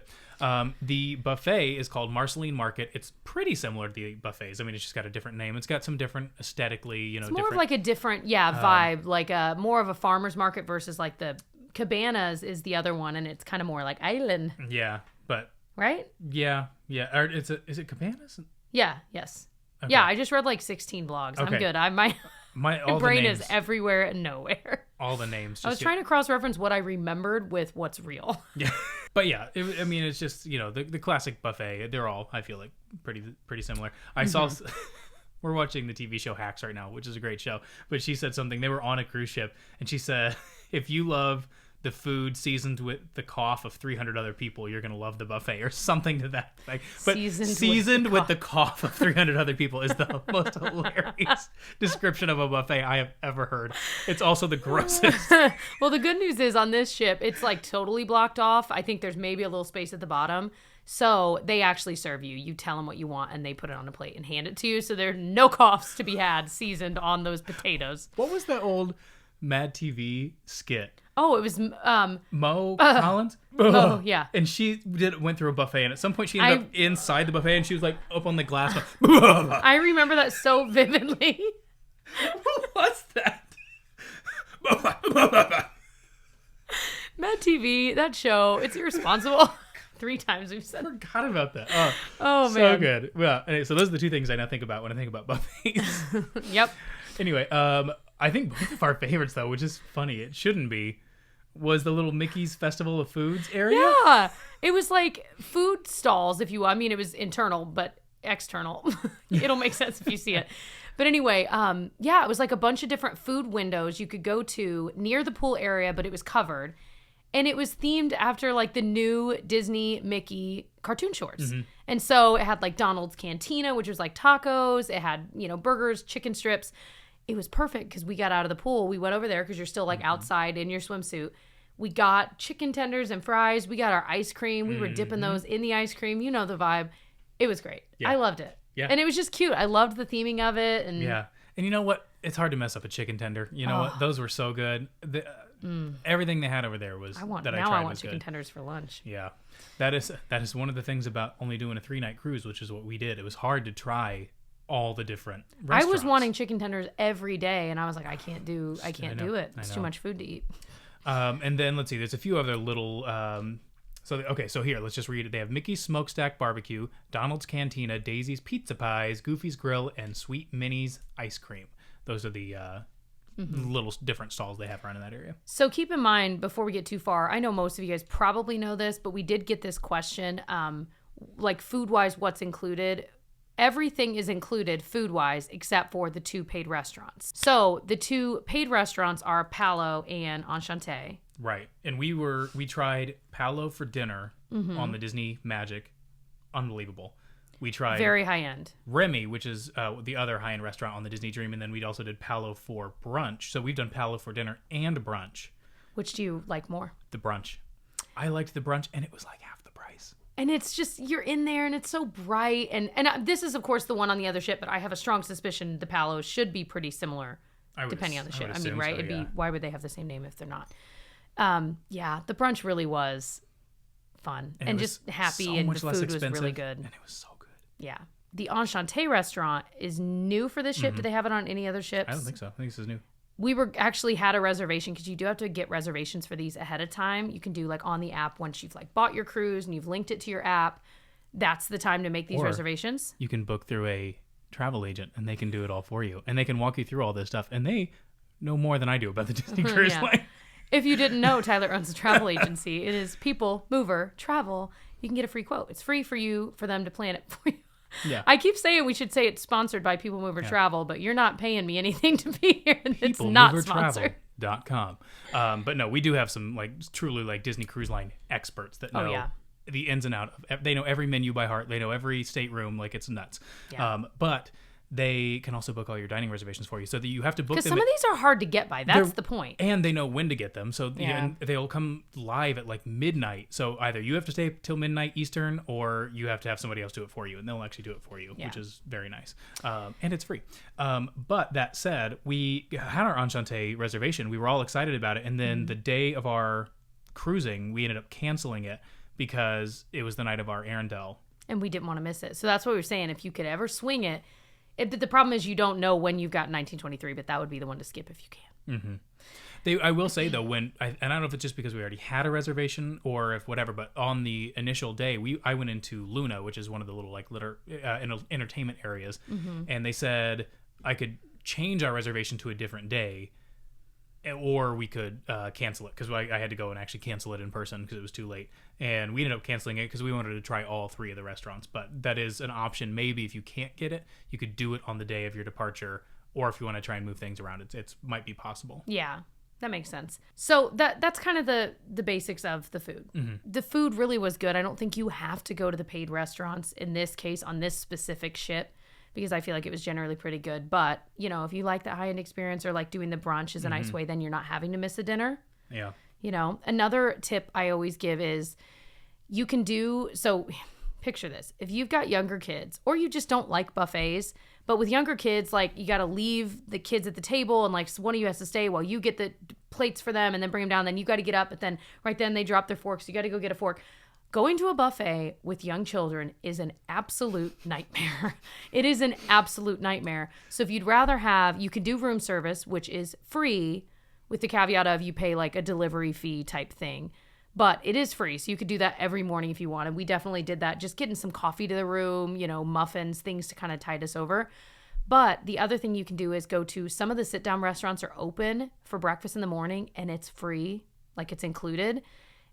Speaker 1: The buffet is called Marceline Market. It's pretty similar to the buffets. I mean, it's just got a different name. It's got some different aesthetically,
Speaker 2: it's more of like a different, vibe, like more of a farmer's market versus like the Cabanas is the other one, and it's kind of more like island.
Speaker 1: Yeah, but
Speaker 2: right?
Speaker 1: Yeah. Or is it Cabanas?
Speaker 2: Yeah. Yes. Okay. Yeah. I just read like 16 blogs. Okay. I'm good. My brain is everywhere and nowhere.
Speaker 1: All the names.
Speaker 2: I was trying to cross-reference what I remembered with what's real.
Speaker 1: Yeah. But yeah, it's just, the classic buffet. They're all, I feel like, pretty similar. I saw, we're watching the TV show Hacks right now, which is a great show. But she said something, they were on a cruise ship, and she said, if you love the food seasoned with the cough of 300 other people, you're going to love the buffet or something to that effect. But seasoned with the cough of 300 other people is the most hilarious description of a buffet I have ever heard. It's also the grossest.
Speaker 2: Well, the good news is on this ship, it's like totally blocked off. I think there's maybe a little space at the bottom. So they actually serve you. You tell them what you want, and they put it on a plate and hand it to you. So there's no coughs to be had seasoned on those potatoes.
Speaker 1: What was that old Mad TV skit?
Speaker 2: Oh, it was
Speaker 1: Mo Collins.
Speaker 2: Oh, yeah.
Speaker 1: And she went through a buffet, and at some point she ended up inside the buffet, and she was like up on the glass.
Speaker 2: I remember that so vividly.
Speaker 1: What's that?
Speaker 2: Mad TV TV, that show, it's irresponsible. 3 times we've said.
Speaker 1: I forgot about that.
Speaker 2: Oh,
Speaker 1: so
Speaker 2: man.
Speaker 1: good. Well, anyway, so those are the 2 things I now think about when I think about buffets.
Speaker 2: Yep.
Speaker 1: Anyway, I think both of our favorites, though, which is funny, it shouldn't be, was the little Mickey's Festival of Foods area.
Speaker 2: Yeah. It was like food stalls, if you will. I mean, it was internal, but external. It'll make sense if you see it. But anyway, it was like a bunch of different food windows you could go to near the pool area, but it was covered. And it was themed after like the new Disney Mickey cartoon shorts. Mm-hmm. And so it had like Donald's Cantina, which was like tacos. It had, burgers, chicken strips. It was perfect because we got out of the pool. We went over there because you're still like outside in your swimsuit. We got chicken tenders and fries. We got our ice cream. We were dipping those in the ice cream. You know the vibe. It was great. Yeah. I loved it.
Speaker 1: Yeah.
Speaker 2: And it was just cute. I loved the theming of it. And
Speaker 1: yeah. And you know what? It's hard to mess up a chicken tender. You know what? Those were so good. Everything they had over there was
Speaker 2: I want chicken tenders for lunch.
Speaker 1: Yeah. That is one of the things about only doing a 3-night cruise, which is what we did. It was hard to try all the different restaurants.
Speaker 2: I was wanting chicken tenders every day, and I was like, I can't do it. It's too much food to eat.
Speaker 1: And then let's see, there's a few other little. So here, let's just read it. They have Mickey's Smokestack Barbecue, Donald's Cantina, Daisy's Pizza Pies, Goofy's Grill, and Sweet Minnie's Ice Cream. Those are the little different stalls they have around in that area.
Speaker 2: So keep in mind, before we get too far, I know most of you guys probably know this, but we did get this question, like food-wise, what's included? Everything is included food-wise except for the 2 paid restaurants. So the 2 paid restaurants are Palo and Enchanté.
Speaker 1: Right. And we tried Palo for dinner on the Disney Magic. Unbelievable. We tried
Speaker 2: very high end.
Speaker 1: Remy, which is the other high-end restaurant on the Disney Dream, and then we also did Palo for brunch. So we've done Palo for dinner and brunch.
Speaker 2: Which do you like more?
Speaker 1: The brunch. I liked the brunch, and it was like half the price.
Speaker 2: And it's just, you're in there, and it's so bright. And this is, of course, the one on the other ship, but I have a strong suspicion the Palo should be pretty similar, depending on the ship. I mean, right?
Speaker 1: So, yeah.
Speaker 2: Why would they have the same name if they're not? The brunch really was fun and just happy,
Speaker 1: so
Speaker 2: and
Speaker 1: much
Speaker 2: the
Speaker 1: less
Speaker 2: food was
Speaker 1: expensive,
Speaker 2: really good.
Speaker 1: And it was so good.
Speaker 2: Yeah. The Enchanté restaurant is new for this ship. Do they have it on any other ships?
Speaker 1: I don't think so. I think this is new.
Speaker 2: We actually had a reservation because you do have to get reservations for these ahead of time. You can do like on the app once you've like bought your cruise and you've linked it to your app. That's the time to make these reservations.
Speaker 1: You can book through a travel agent and they can do it all for you. And they can walk you through all this stuff. And they know more than I do about the Disney Cruise Line.
Speaker 2: If you didn't know, Tyler owns a travel agency. It is People Mover Travel. You can get a free quote. It's free for them to plan it for you.
Speaker 1: Yeah.
Speaker 2: I keep saying we should say it's sponsored by People Mover Travel, but you're not paying me anything to be here. And it's not sponsored.
Speaker 1: PeopleMoverTravel.com. But no, we do have some like truly like Disney Cruise Line experts that know the ins and outs of. They know every menu by heart. They know every stateroom. Like it's nuts. Yeah. But they can also book all your dining reservations for you, so that you have to book them.
Speaker 2: Because some of these are hard to get by. That's the point.
Speaker 1: And they know when to get them, so they'll come live at like midnight. So either you have to stay till midnight Eastern, or you have to have somebody else do it for you, and they'll actually do it for you, which is very nice. And it's free. But that said, we had our Enchanté reservation. We were all excited about it, and then the day of our cruising, we ended up canceling it because it was the night of our Arendelle.
Speaker 2: And we didn't want to miss it. So that's what we were saying. If you could ever swing it, but the problem is you don't know when you've got 1923, but that would be the one to skip if you can.
Speaker 1: Mm-hmm. I will say, though, and I don't know if it's just because we already had a reservation or if whatever, but on the initial day, I went into Luna, which is one of the little like entertainment areas, and they said I could change our reservation to a different day, or we could cancel it, because I had to go and actually cancel it in person because it was too late. And we ended up canceling it because we wanted to try all 3 of the restaurants. But that is an option. Maybe if you can't get it, you could do it on the day of your departure. Or if you want to try and move things around, it might be possible.
Speaker 2: Yeah, that makes sense. So that's kind of the basics of the food. Mm-hmm. The food really was good. I don't think you have to go to the paid restaurants in this case on this specific ship, because I feel like it was generally pretty good. But, if you like that high-end experience or like doing the brunch is a nice way, then you're not having to miss a dinner.
Speaker 1: Yeah.
Speaker 2: Another tip I always give is you can so picture this. If you've got younger kids or you just don't like buffets, but with younger kids, like you got to leave the kids at the table and like one of you has to stay while you get the plates for them and then bring them down. Then you got to get up, but then right then they drop their forks. You got to go get a fork. Going to a buffet with young children is an absolute nightmare. It is an absolute nightmare. So if you'd rather you can do room service, which is free with the caveat of you pay like a delivery fee type thing. But it is free, so you could do that every morning if you wanted. We definitely did that, just getting some coffee to the room, muffins, things to kind of tide us over. But the other thing you can do is go to some of the sit-down restaurants are open for breakfast in the morning, and it's free, like it's included.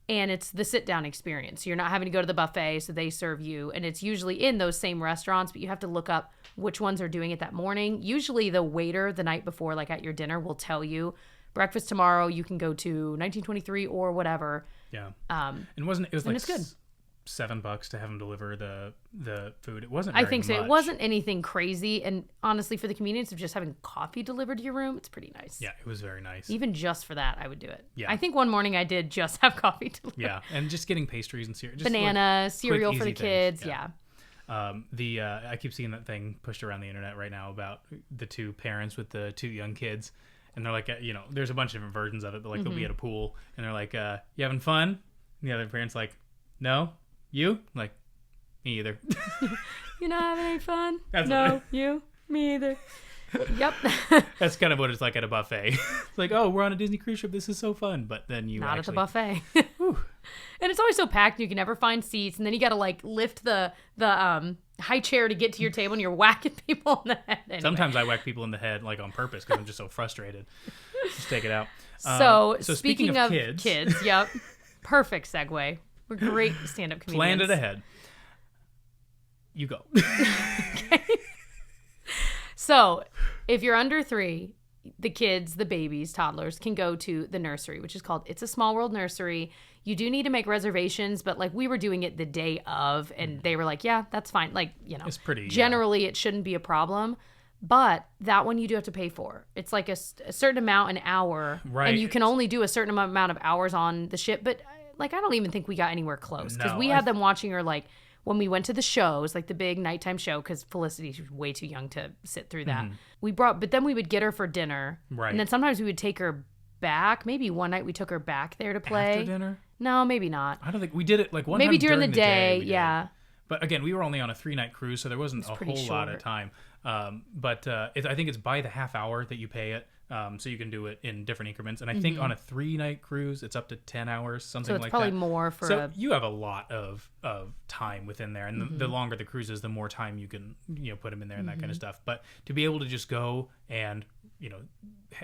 Speaker 2: And it's the sit-down experience. You're not having to go to the buffet, so they serve you. And it's usually in those same restaurants, but you have to look up which ones are doing it that morning. Usually the waiter the night before, like at your dinner, will tell you, breakfast tomorrow, you can go to 1923 or whatever.
Speaker 1: Yeah. It was like
Speaker 2: it's good.
Speaker 1: $7 to have them deliver the food. It wasn't
Speaker 2: I
Speaker 1: very
Speaker 2: think so.
Speaker 1: much.
Speaker 2: It wasn't anything crazy. And honestly, for the convenience of just having coffee delivered to your room, it's pretty nice.
Speaker 1: Yeah, it was very nice.
Speaker 2: Even just for that, I would do it.
Speaker 1: Yeah.
Speaker 2: I think one morning I did just have coffee delivered.
Speaker 1: Yeah, and just getting pastries and cereal.
Speaker 2: Banana, cereal
Speaker 1: quick,
Speaker 2: for the
Speaker 1: easy
Speaker 2: kids.
Speaker 1: things.
Speaker 2: Yeah.
Speaker 1: I keep seeing that thing pushed around the internet right now about the two parents with the two young kids. And they're like, there's a bunch of different versions of it, but like they'll be at a pool and they're like, you having fun? And the other parent's like, no. You? I'm like, me either.
Speaker 2: You're not having any fun?
Speaker 1: That's
Speaker 2: no, you? Me either. Yep.
Speaker 1: That's kind of what it's like at a buffet. It's like, oh, we're on a Disney cruise ship. This is so fun. But then you
Speaker 2: not
Speaker 1: actually...
Speaker 2: at the buffet. And it's always so packed. You can never find seats. And then you got to like lift the high chair to get to your table, and you're whacking people in the head. Anyway.
Speaker 1: Sometimes I whack people in the head like on purpose because I'm just so frustrated. Just take it out.
Speaker 2: So speaking of
Speaker 1: kids,
Speaker 2: yep. Perfect segue. We're great stand-up comedians.
Speaker 1: Planned it ahead. You go.
Speaker 2: Okay. So, if you're under 3, the kids, the babies, toddlers, can go to the nursery, which is called It's a Small World Nursery. You do need to make reservations, but like we were doing it the day of, and they were like, yeah, that's fine. Like,
Speaker 1: it's pretty.
Speaker 2: Generally, it shouldn't be a problem. But that one you do have to pay for. It's like a certain amount an hour.
Speaker 1: Right.
Speaker 2: And you can only do a certain amount of hours on the ship. But like, I don't even think we got anywhere close. Because we had them watching her like when we went to the shows, like the big nighttime show, because Felicity was way too young to sit through that. But then we would get her for dinner.
Speaker 1: Right.
Speaker 2: And then sometimes we would take her back. Maybe one night we took her back there to play.
Speaker 1: After dinner?
Speaker 2: No, maybe not.
Speaker 1: I don't think we did it like one
Speaker 2: maybe
Speaker 1: time
Speaker 2: during the day. Yeah.
Speaker 1: But again, we were only on a 3-night cruise, so there wasn't a whole lot of time. But I think it's by the half hour that you pay it. So you can do it in different increments. And I think on a 3-night cruise, it's up to 10 hours, something like that.
Speaker 2: So it's probably more for
Speaker 1: So you have a lot of time within there. And the longer the cruise is, the more time you can put them in there and that kind of stuff. But to be able to just go and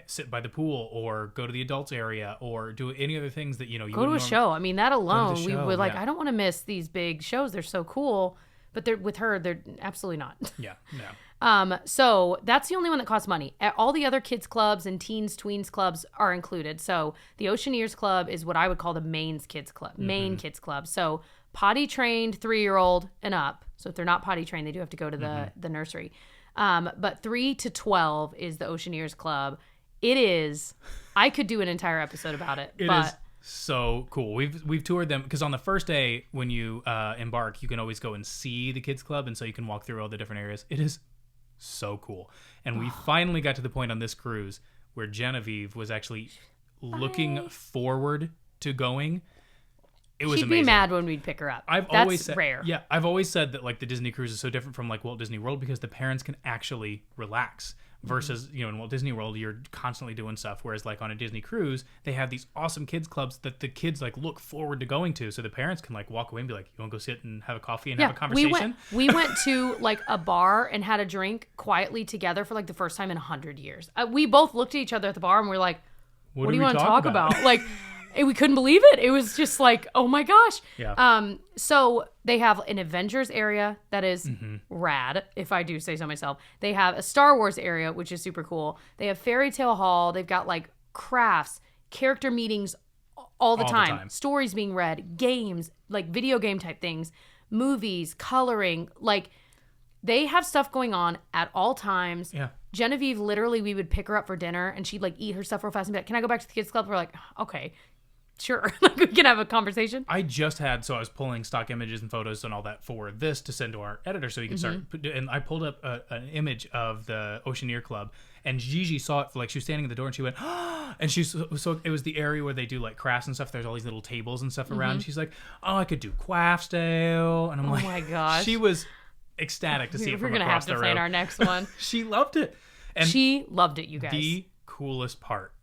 Speaker 1: sit by the pool or go to the adults area or do any other things that you
Speaker 2: go to a show. I mean, that alone, we would like.
Speaker 1: Yeah.
Speaker 2: I don't want to miss these big shows. They're so cool. But with her, they're absolutely not.
Speaker 1: Yeah, no.
Speaker 2: So that's the only one that costs money. All the other kids clubs and teens, tweens clubs are included. So the Oceaneers Club is what I would call the main kids club. So potty trained 3-year-old and up. So if they're not potty trained, they do have to go to the nursery. But 3 to 12 is the Oceaneers Club. It is. I could do an entire episode about it.
Speaker 1: It is so cool. We've toured them because on the first day when you embark, you can always go and see the kids club, and so you can walk through all the different areas. It is so cool. And we finally got to the point on this cruise where Genevieve was actually looking forward to going. It was
Speaker 2: She'd
Speaker 1: amazing.
Speaker 2: be mad when we'd pick her up.
Speaker 1: That's
Speaker 2: rare.
Speaker 1: Yeah, I've always said that like the Disney cruise is so different from like Walt Disney World because the parents can actually relax. Versus, in Walt Disney World, you're constantly doing stuff. Whereas, like on a Disney cruise, they have these awesome kids clubs that the kids like look forward to going to. So the parents can like walk away and be like, "You want to go sit and have a coffee and have a conversation?"
Speaker 2: We went to like a bar and had a drink quietly together for like the first time in 100 years. We both looked at each other at the bar and we're like, "What do you want to talk about?" Like. We couldn't believe it. It was just like, oh my gosh.
Speaker 1: Yeah.
Speaker 2: So they have an Avengers area that is rad, if I do say so myself. They have a Star Wars area, which is super cool. They have Fairy Tale Hall. They've got like crafts, character meetings all the time. Stories being read, games, like video game type things, movies, coloring. Like they have stuff going on at all times.
Speaker 1: Yeah.
Speaker 2: Genevieve, literally, we would pick her up for dinner and she'd like eat her stuff real fast and be like, "Can I go back to the kids club?" We're like, okay. Sure. Like we can have a conversation.
Speaker 1: I was pulling stock images and photos and all that for this to send to our editor so he could start. And I pulled up an image of the Oceaneer Club, and Gigi saw it. Like she was standing at the door, and she went, "Oh!" And so it was the area where they do like crafts and stuff. There's all these little tables and stuff around. And she's like, "Oh, I could do Quaffsdale," and I'm like,
Speaker 2: "Oh my gosh!"
Speaker 1: She was ecstatic to see it from across the room.
Speaker 2: We're gonna have to plan our next one.
Speaker 1: She loved it. And
Speaker 2: she loved it, you guys.
Speaker 1: The coolest part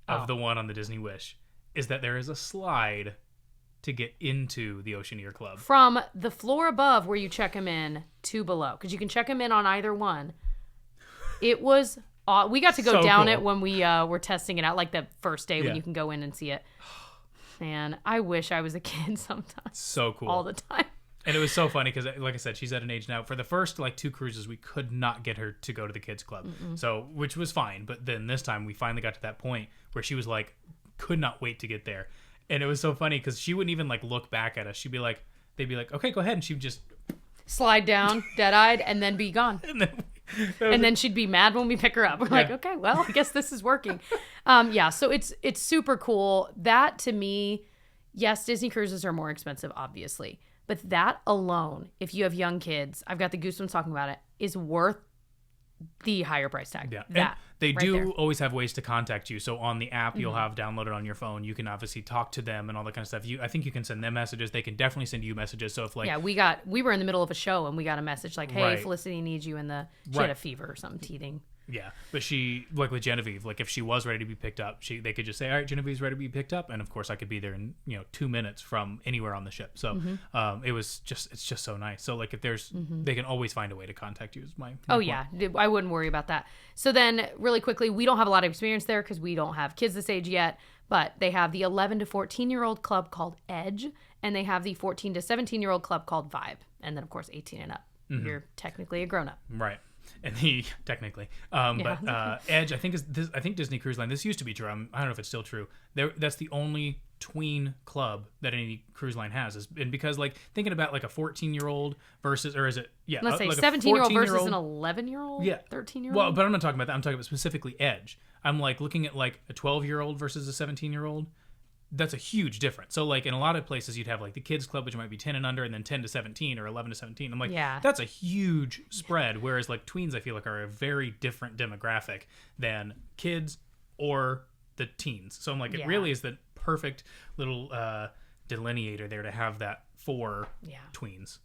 Speaker 1: of the one on the Disney Wish is that there is a slide to get into the Oceaneer Club.
Speaker 2: From the floor above where you check them in to below. Because you can check them in on either one. It was... we got to go
Speaker 1: So
Speaker 2: down
Speaker 1: cool.
Speaker 2: it when we were testing it out, like the first day when
Speaker 1: Yeah.
Speaker 2: you can go in and see it. Man, I wish I was a kid sometimes.
Speaker 1: So cool.
Speaker 2: All the time.
Speaker 1: And it was so funny because, like I said, she's at an age now. For the first, 2 cruises, we could not get her to go to the kids club. So, which was fine. But then this time, we finally got to that point where she was like, could not wait to get there. And it was so funny because she wouldn't even look back at us. She'd be like, they'd be like, okay, go ahead. And she'd just
Speaker 2: Slide down, dead-eyed, and then be gone. And then she'd be mad when we pick her up. We're like, okay, well, I guess this is working. So it's super cool. That, to me, yes, Disney cruises are more expensive, obviously. But that alone, if you have young kids, I've got the goosebumps talking about it, is worth the higher price tag.
Speaker 1: Yeah.
Speaker 2: That,
Speaker 1: And they
Speaker 2: right
Speaker 1: do
Speaker 2: there.
Speaker 1: always have ways to contact you. So on the app you'll have downloaded on your phone, you can obviously talk to them and all that kind of stuff. I think you can send them messages. They can definitely send you messages. So if
Speaker 2: we were in the middle of a show and we got a message like, hey,
Speaker 1: Right.
Speaker 2: Felicity needs you she
Speaker 1: Right.
Speaker 2: had a fever or something, teething.
Speaker 1: Yeah, but she, with Genevieve, if she was ready to be picked up, they could just say, all right, Genevieve's ready to be picked up. And of course I could be there in, 2 minutes from anywhere on the ship. So it's just so nice. So if there's, they can always find a way to contact you is my point.
Speaker 2: Yeah, I wouldn't worry about that. So then really quickly, we don't have a lot of experience there because we don't have kids this age yet, but they have the 11 to 14-year-old club called Edge, and they have the 14 to 17-year-old club called Vibe. And then of course 18 and up. You're technically a grown-up.
Speaker 1: Right. And technically, but Edge, I think Disney Cruise Line. This used to be true. I don't know if it's still true. That's the only tween club that any cruise line has. And because thinking about a 14-year-old versus, or is it? Yeah,
Speaker 2: Let's say
Speaker 1: a
Speaker 2: 17-year-old versus
Speaker 1: 14-year-old.
Speaker 2: an 11-year-old.
Speaker 1: Yeah,
Speaker 2: 13-year-old.
Speaker 1: Well, but I'm not talking about that. I'm talking about specifically Edge. I'm looking at a 12-year-old versus a 17-year-old. That's a huge difference. So in a lot of places you'd have the kids club, which might be 10 and under, and then 10 to 17 or 11 to 17. I'm that's a huge spread. Whereas tweens, I feel are a very different demographic than kids or the teens. So I'm it really is the perfect little delineator there to have that for tweens.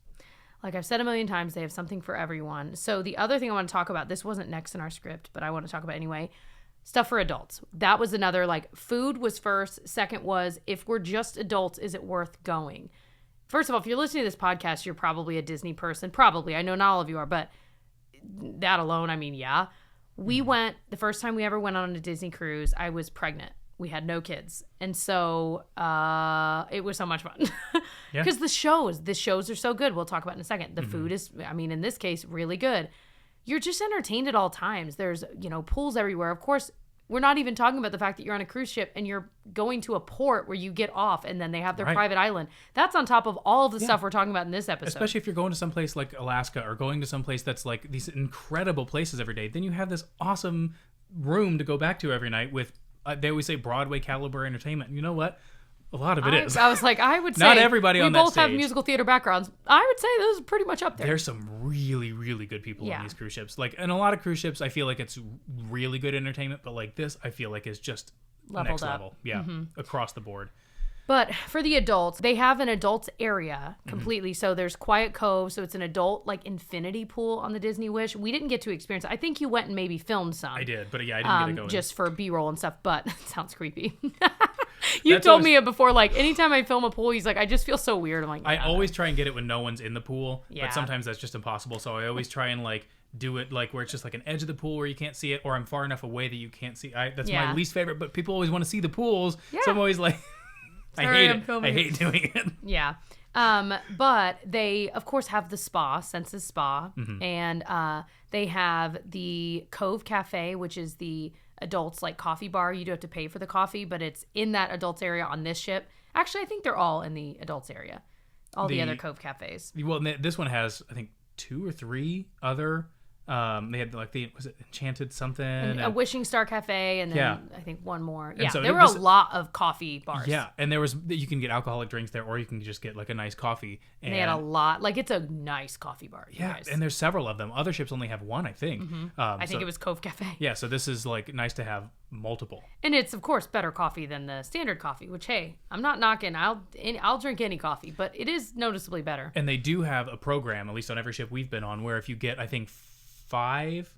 Speaker 2: Like I've said a million times, they have something for everyone. So the other thing I want to talk about, this wasn't next in our script, but I want to talk about anyway. Stuff for adults. That was another, food was first. Second was, if we're just adults, is it worth going? First of all, if you're listening to this podcast, you're probably a Disney person. Probably. I know not all of you are, but that alone, yeah. We went, the first time we ever went on a Disney cruise, I was pregnant. We had no kids. And so it was so much fun. Because the shows are so good. We'll talk about it in a second. The food is, in this case, really good. You're just entertained at all times. There's, pools everywhere. Of course, we're not even talking about the fact that you're on a cruise ship and you're going to a port where you get off and then they have their private island. That's on top of all of the stuff we're talking about in this episode.
Speaker 1: Especially if you're going to some place like Alaska or going to some place that's these incredible places every day. Then you have this awesome room to go back to every night with, they always say Broadway caliber entertainment. You know what? A lot of it is.
Speaker 2: I was I would say
Speaker 1: not everybody on that
Speaker 2: we both have
Speaker 1: stage.
Speaker 2: Musical theater backgrounds. I would say those are pretty much up there.
Speaker 1: There's some really, really good people on these cruise ships. And a lot of cruise ships, I feel it's really good entertainment, but this, I feel is just
Speaker 2: Leveled
Speaker 1: next
Speaker 2: up.
Speaker 1: level. Yeah, across the board.
Speaker 2: But for the adults, they have an adults area completely. So there's Quiet Cove. So it's an adult infinity pool on the Disney Wish. We didn't get to experience it. I think you went and maybe filmed some.
Speaker 1: I did, but I didn't get to go in.
Speaker 2: Just for B-roll and stuff. But it sounds creepy. You told me it before, anytime I film a pool, he's I just feel so weird. I'm
Speaker 1: I always try and get it when no one's in the pool,
Speaker 2: Yeah.
Speaker 1: but sometimes that's just impossible. So I always try and do it where it's just an edge of the pool where you can't see it, or I'm far enough away that you can't see. That's my least favorite, but people always want to see the pools.
Speaker 2: Yeah.
Speaker 1: So I'm always I hate it. I hate doing it.
Speaker 2: Yeah. But they, of course, have the spa, Senses Spa, and they have the Cove Cafe, which is the adults coffee bar. You do have to pay for the coffee, but it's in that adults area on this ship. Actually, I think they're all in the adults area. All the other Cove Cafes.
Speaker 1: Well, this one has, I think, 2 or 3 other. They had was it Enchanted something?
Speaker 2: And a Wishing Star Cafe, and then I think one more. Yeah,
Speaker 1: so
Speaker 2: there were a lot of coffee bars.
Speaker 1: Yeah, and you can get alcoholic drinks there, or you can just get a nice coffee. And
Speaker 2: they had a lot. It's a nice coffee bar. You guys.
Speaker 1: And there's several of them. Other ships only have one, I think.
Speaker 2: I think it was Cove Cafe.
Speaker 1: Yeah, so this is nice to have multiple.
Speaker 2: And it's, of course, better coffee than the standard coffee, which, hey, I'm not knocking. I'll drink any coffee, but it is noticeably better.
Speaker 1: And they do have a program, at least on every ship we've been on, where if you get, I think, 5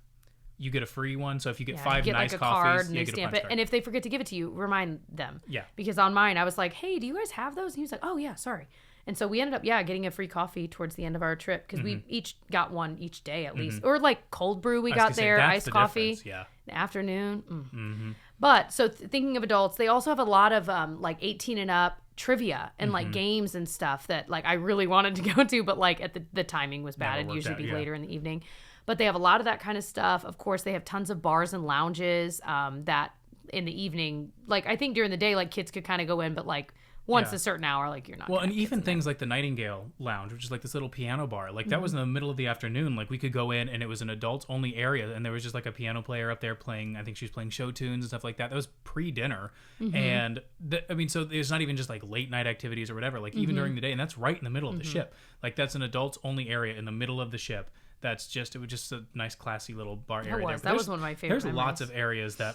Speaker 1: you get a free one. So if you get
Speaker 2: Yeah,
Speaker 1: 5
Speaker 2: you get
Speaker 1: nice
Speaker 2: like a
Speaker 1: coffees,
Speaker 2: card and
Speaker 1: you
Speaker 2: they
Speaker 1: get a
Speaker 2: stamp
Speaker 1: punch
Speaker 2: it.
Speaker 1: card.
Speaker 2: And if they forget to give it to you, remind them.
Speaker 1: Yeah.
Speaker 2: Because on mine, I was like, hey, do you guys have those? And he was like, oh, yeah, sorry. And so we ended up, getting a free coffee towards the end of our trip because we each got one each day at least. Or like cold brew we got there, iced coffee.
Speaker 1: Yeah.
Speaker 2: In the afternoon. But so thinking of adults, they also have a lot of like 18 and up trivia and like games and stuff that like I really wanted to go to, but like at the timing was bad. It'd usually be later in the evening. But they have a lot of that kind of stuff. Of course, they have tons of bars and lounges that in the evening, like I think during the day, like kids could kind of go in, but like once a certain hour, like you're not.
Speaker 1: Well, and even things like the Nightingale Lounge, which is like this little piano bar, like that was in the middle of the afternoon. Like we could go in and it was an adults only area, and there was just like a piano player up there playing. I think she was playing show tunes and stuff like that. That was pre-dinner, and I mean, so it's not even just like late night activities or whatever. Like even during the day, and that's right in the middle of the ship. Like that's an adults only area in the middle of the ship. That's just it was just a nice, classy little bar area.
Speaker 2: That was one of my favorite.
Speaker 1: There's lots of areas that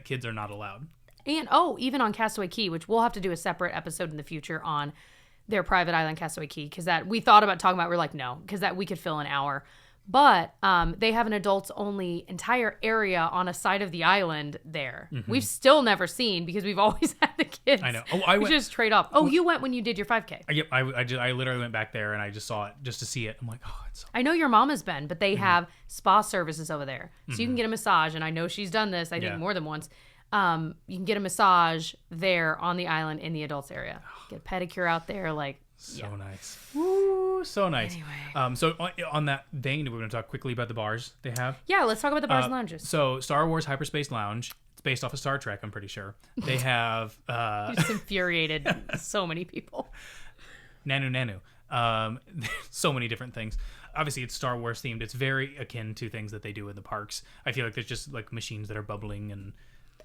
Speaker 1: kids are not allowed.
Speaker 2: And even on Castaway Cay, which we'll have to do a separate episode in the future on their private island, Castaway Cay, because that we thought about talking about. We're like, no, because that we could fill an hour. But they have an adults only entire area on a side of the island there. We've still never seen because we've always had the kids.
Speaker 1: I know. Oh, I went.
Speaker 2: Just trade off. Oh, you went when you did your 5K.
Speaker 1: Yep. I literally went back there and I just saw it just to see it. I'm like, oh, it's so.
Speaker 2: I know your mom has been, but they have spa services over there, so you can get a massage. And I know she's done this. I think more than once. You can get a massage there on the island in the adults area. Get a pedicure out there, like
Speaker 1: nice. Woo, so nice.
Speaker 2: Anyway.
Speaker 1: So on that vein, we're going to talk quickly about the bars they have.
Speaker 2: Yeah, let's talk about the bars and lounges.
Speaker 1: So Star Wars Hyperspace Lounge. It's based off of Star Trek, I'm pretty sure. They have
Speaker 2: You just infuriated so many people.
Speaker 1: Nanu. So many different things. Obviously, it's Star Wars themed. It's very akin to things that they do in the parks. I feel like there's just like machines that are bubbling and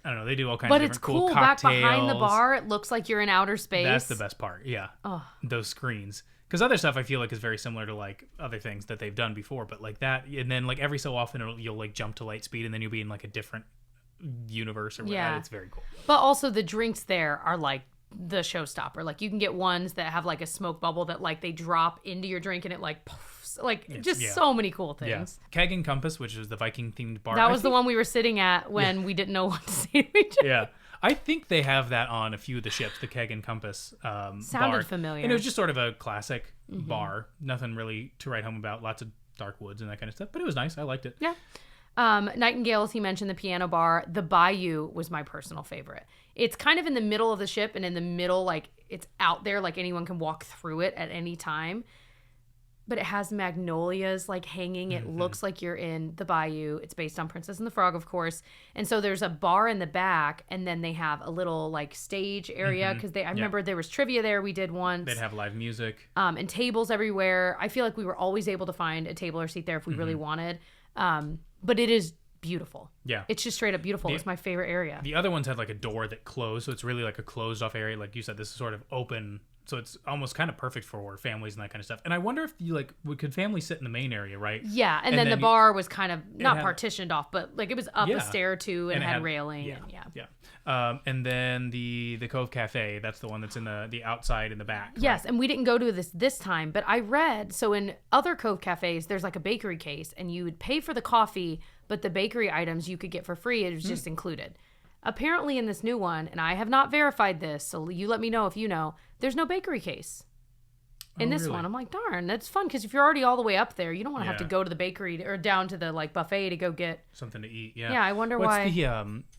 Speaker 1: I don't know. They do all kinds of different cool cocktails.
Speaker 2: Back behind the bar, it looks like you're in outer space.
Speaker 1: That's the best part. Yeah. Oh. Those screens. Because other stuff I feel like is very similar to like other things that they've done before, but like that, and then like every so often you'll like jump to light speed, and then you'll be in like a different universe or whatever. Yeah. It's very cool.
Speaker 2: But also the drinks there are like the showstopper. Like you can get ones that have like a smoke bubble that like they drop into your drink and it like puffs. Like so many cool things.
Speaker 1: Yeah. Keg and Compass, which is the Viking themed bar.
Speaker 2: That was the one we were sitting at when we didn't know what to say to each other.
Speaker 1: Yeah. I think they have that on a few of the ships, the Keg and Compass
Speaker 2: Sounded
Speaker 1: bar.
Speaker 2: familiar.
Speaker 1: And it was just sort of a classic bar. Nothing really to write home about. Lots of dark woods and that kind of stuff. But it was nice. I liked it.
Speaker 2: Yeah. Nightingales, he mentioned the piano bar. The Bayou was my personal favorite. It's kind of in the middle of the ship and in the middle, like it's out there, like anyone can walk through it at any time. But it has magnolias like hanging. It looks like you're in the Bayou. It's based on Princess and the Frog, of course. And so there's a bar in the back, and then they have a little like stage area because I remember there was trivia there. We did once.
Speaker 1: They'd have live music.
Speaker 2: And tables everywhere. I feel like we were always able to find a table or seat there if we really wanted. But it is beautiful.
Speaker 1: Yeah.
Speaker 2: It's just straight up beautiful. It's my favorite area.
Speaker 1: The other ones had like a door that closed, so it's really like a closed off area. Like you said, this is sort of open. So it's almost kind of perfect for families and that kind of stuff. And I wonder if you could families sit in the main area, right?
Speaker 2: Yeah, and then the bar was kind of not partitioned off, but like it was up a stair or two and had railing.
Speaker 1: Yeah. And then the Cove Cafe, that's the one that's in the outside in the back.
Speaker 2: Yes,
Speaker 1: right?
Speaker 2: And we didn't go to this time, but I read, so in other Cove Cafes, there's like a bakery case, and you would pay for the coffee, but the bakery items you could get for free. It was just included. Apparently in this new one, and I have not verified this, so you let me know if you know, there's no bakery case. In this one, I'm like, darn, that's fun, because if you're already all the way up there, you don't want to have to go to the bakery or down to the like buffet to go get
Speaker 1: something to eat. Yeah.
Speaker 2: Yeah, I wonder why.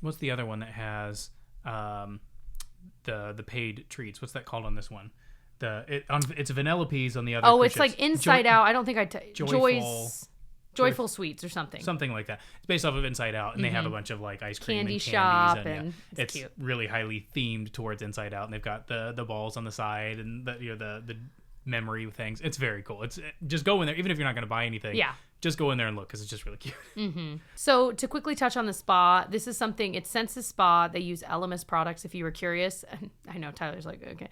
Speaker 1: What's the other one that has the paid treats? What's that called on this one? It's Vanellope's on the other.
Speaker 2: Oh, it's like Inside Out. I don't think Joyful Sweets or something.
Speaker 1: Something like that. It's based off of Inside Out, and they have a bunch of like ice cream
Speaker 2: Candy
Speaker 1: and
Speaker 2: shop,
Speaker 1: candies,
Speaker 2: and
Speaker 1: it's
Speaker 2: cute.
Speaker 1: really highly themed towards Inside Out, and they've got the balls on the side and the memory things. It's very cool. Just go in there, even if you're not going to buy anything. Yeah. Just go in there and look because it's just really cute.
Speaker 2: So to quickly touch on the spa, this is something. It's Senses Spa. They use Elemis products. If you were curious, I know Tyler's like okay.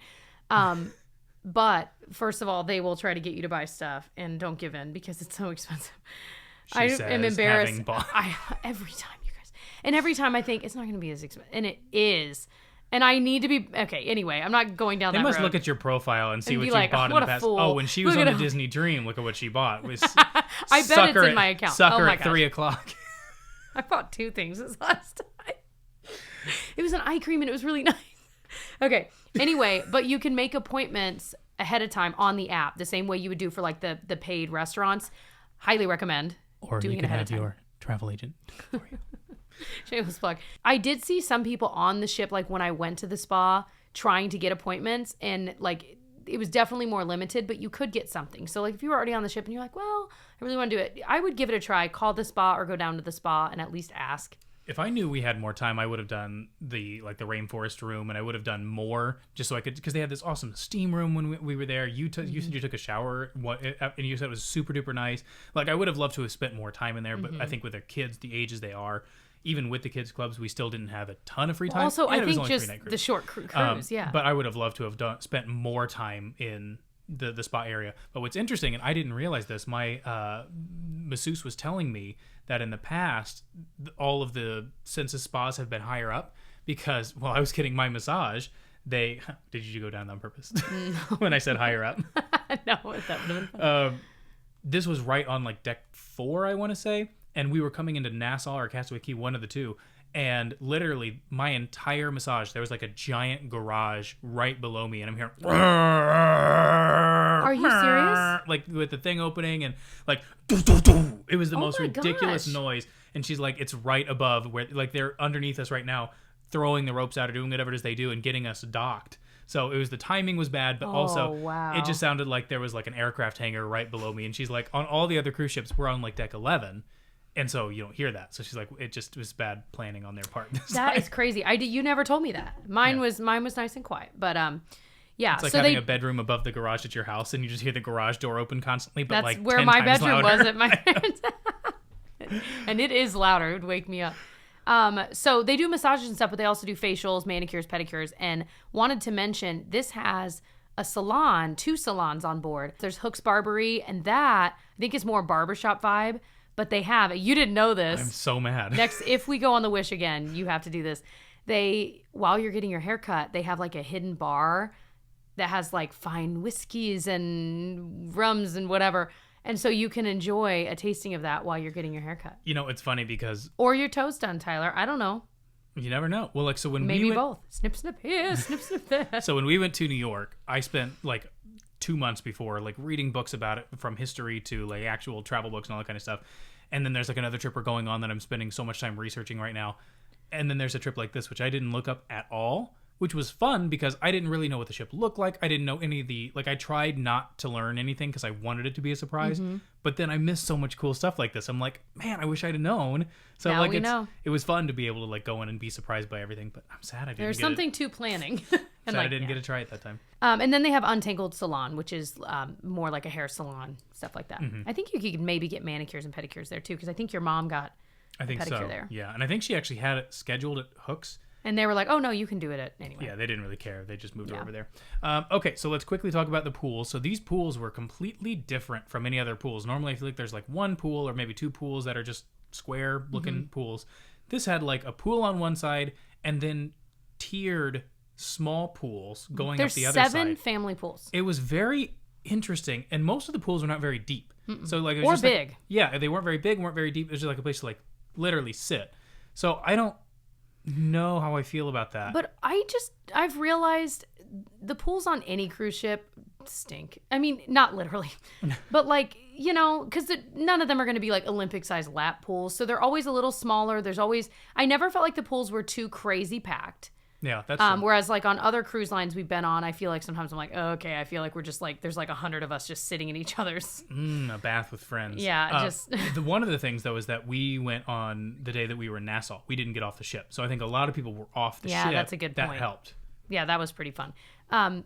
Speaker 2: But first of all, they will try to get you to buy stuff, and don't give in because it's so expensive. I am embarrassed. Every time, you guys. And every time I think it's not going to be as expensive. And it is. And I need to be okay. Anyway, I'm not going down
Speaker 1: They
Speaker 2: that road.
Speaker 1: must look at your profile and see
Speaker 2: And
Speaker 1: what
Speaker 2: be
Speaker 1: you
Speaker 2: like,
Speaker 1: bought in
Speaker 2: what
Speaker 1: the
Speaker 2: a
Speaker 1: past.
Speaker 2: fool.
Speaker 1: Oh, when she was
Speaker 2: Look
Speaker 1: on
Speaker 2: at
Speaker 1: the
Speaker 2: him.
Speaker 1: Disney Dream, look at what she bought. It was
Speaker 2: I bet it's in my account.
Speaker 1: Sucker
Speaker 2: Oh my
Speaker 1: at
Speaker 2: gosh.
Speaker 1: 3 o'clock.
Speaker 2: I bought 2 things this last time. It was an eye cream and it was really nice. Okay. Anyway, but you can make appointments ahead of time on the app, the same way you would do for like the paid restaurants. Highly recommend
Speaker 1: Or
Speaker 2: doing
Speaker 1: you
Speaker 2: it
Speaker 1: can
Speaker 2: ahead
Speaker 1: have
Speaker 2: of time.
Speaker 1: your travel agent for you.
Speaker 2: Shameless plug. I did see some people on the ship, like when I went to the spa, trying to get appointments, and like it was definitely more limited, but you could get something. So like if you were already on the ship and you're like, well, I really want to do it, I would give it a try. Call the spa or go down to the spa and at least ask.
Speaker 1: If I knew we had more time, I would have done the rainforest room, and I would have done more just so I could, because they had this awesome steam room when we were there. You said you took a shower, and you said it was super duper nice. Like I would have loved to have spent more time in there, but I think with their kids, the ages they are, even with the kids clubs, we still didn't have a ton of free time.
Speaker 2: Also,
Speaker 1: and
Speaker 2: I
Speaker 1: it was
Speaker 2: think
Speaker 1: only
Speaker 2: just
Speaker 1: 3-night cruise.
Speaker 2: the short cruise, yeah.
Speaker 1: But I would have loved to have spent more time in the spa area. But what's interesting, and I didn't realize this, my masseuse was telling me that in the past, all of the census spas have been higher up because while I was getting my massage, did you go down on purpose? No. When I said higher up?
Speaker 2: No, that would have been fun.
Speaker 1: This was right on like deck 4, I want to say. And we were coming into Nassau or Castaway Cay, one of the two. And literally, my entire massage, there was like a giant garage right below me. And I'm hearing...
Speaker 2: Are you serious?
Speaker 1: Like with the thing opening and like... It was the most
Speaker 2: my
Speaker 1: ridiculous
Speaker 2: gosh.
Speaker 1: noise. And she's like, it's right above where... Like they're underneath us right now, throwing the ropes out or doing whatever it is they do and getting us docked. So it was, the timing was bad, but also
Speaker 2: wow.
Speaker 1: it just sounded like there was like an aircraft hangar right below me. And she's like, on all the other cruise ships, we're on like deck 11. And so you don't hear that. So she's like, it just was bad planning on their part.
Speaker 2: That is crazy. You never told me that. Mine was nice and quiet. But yeah.
Speaker 1: It's like
Speaker 2: so
Speaker 1: having a bedroom above the garage at your house, and you just hear the garage door open constantly. But
Speaker 2: that's
Speaker 1: like
Speaker 2: where
Speaker 1: 10
Speaker 2: my
Speaker 1: times
Speaker 2: bedroom
Speaker 1: louder.
Speaker 2: was at my parents'. And it is louder. It would wake me up. So they do massages and stuff, but they also do facials, manicures, pedicures, and wanted to mention this has a salon, 2 salons on board. There's Hooks Barbery, and that I think is more barbershop vibe. But they have, you didn't know this.
Speaker 1: I'm so mad.
Speaker 2: Next, if we go on the Wish again, you have to do this. While you're getting your hair cut, they have like a hidden bar that has like fine whiskeys and rums and whatever. And so you can enjoy a tasting of that while you're getting your hair cut.
Speaker 1: You know, it's funny because...
Speaker 2: Or your toes done, Tyler. I don't know.
Speaker 1: You never know. Well, like, so when
Speaker 2: Maybe
Speaker 1: we went...
Speaker 2: both. Snip, snip here, snip, snip there.
Speaker 1: So when we went to New York, I spent like 2 months before, like reading books about it, from history to like actual travel books and all that kind of stuff. And then there's like another trip we're going on that I'm spending so much time researching right now. And then there's a trip like this, which I didn't look up at all, which was fun because I didn't really know what the ship looked like. I didn't know any of the, like I tried not to learn anything because I wanted it to be a surprise. Mm-hmm. But then I missed so much cool stuff like this. I'm like, man, I wish I'd have known. So
Speaker 2: now
Speaker 1: like
Speaker 2: we know.
Speaker 1: It was fun to be able to like go in and be surprised by everything. But I'm sad I didn't
Speaker 2: There's
Speaker 1: get
Speaker 2: something to planning.
Speaker 1: And I didn't get to try it that time.
Speaker 2: And then they have Untangled Salon, which is more like a hair salon, stuff like that. Mm-hmm. I think you could maybe get manicures and pedicures there too, because I think your mom got a pedicure there.
Speaker 1: Yeah, and I think she actually had it scheduled at Hooks.
Speaker 2: And they were like, oh, no, you can do it at anyway.
Speaker 1: Yeah, they didn't really care. They just moved her over there. Okay, so let's quickly talk about the pools. So these pools were completely different from any other pools. Normally, I feel like there's like one pool or maybe 2 pools that are just square-looking pools. This had like a pool on one side and then tiered small pools going up the other side.
Speaker 2: There's 7 family pools.
Speaker 1: It was very interesting, and most of the pools were not very deep. So like it was
Speaker 2: or
Speaker 1: just
Speaker 2: big.
Speaker 1: Like, yeah, they weren't very big, weren't very deep. It was just like a place to like literally sit. So I don't know how I feel about that.
Speaker 2: But I've realized the pools on any cruise ship stink. I mean, not literally, but like, you know, because none of them are going to be like Olympic-sized lap pools. So they're always a little smaller. I never felt like the pools were too crazy packed.
Speaker 1: Yeah, that's true.
Speaker 2: Whereas like on other cruise lines we've been on, I feel like sometimes I'm like, oh, okay, I feel like we're just like, there's like 100 of us just sitting in each other's.
Speaker 1: A bath with friends.
Speaker 2: Yeah,
Speaker 1: one of the things though is that we went on the day that we were in Nassau. We didn't get off the ship. So I think a lot of people were off the ship.
Speaker 2: Yeah, that's a good point.
Speaker 1: That helped.
Speaker 2: Yeah, that was pretty fun.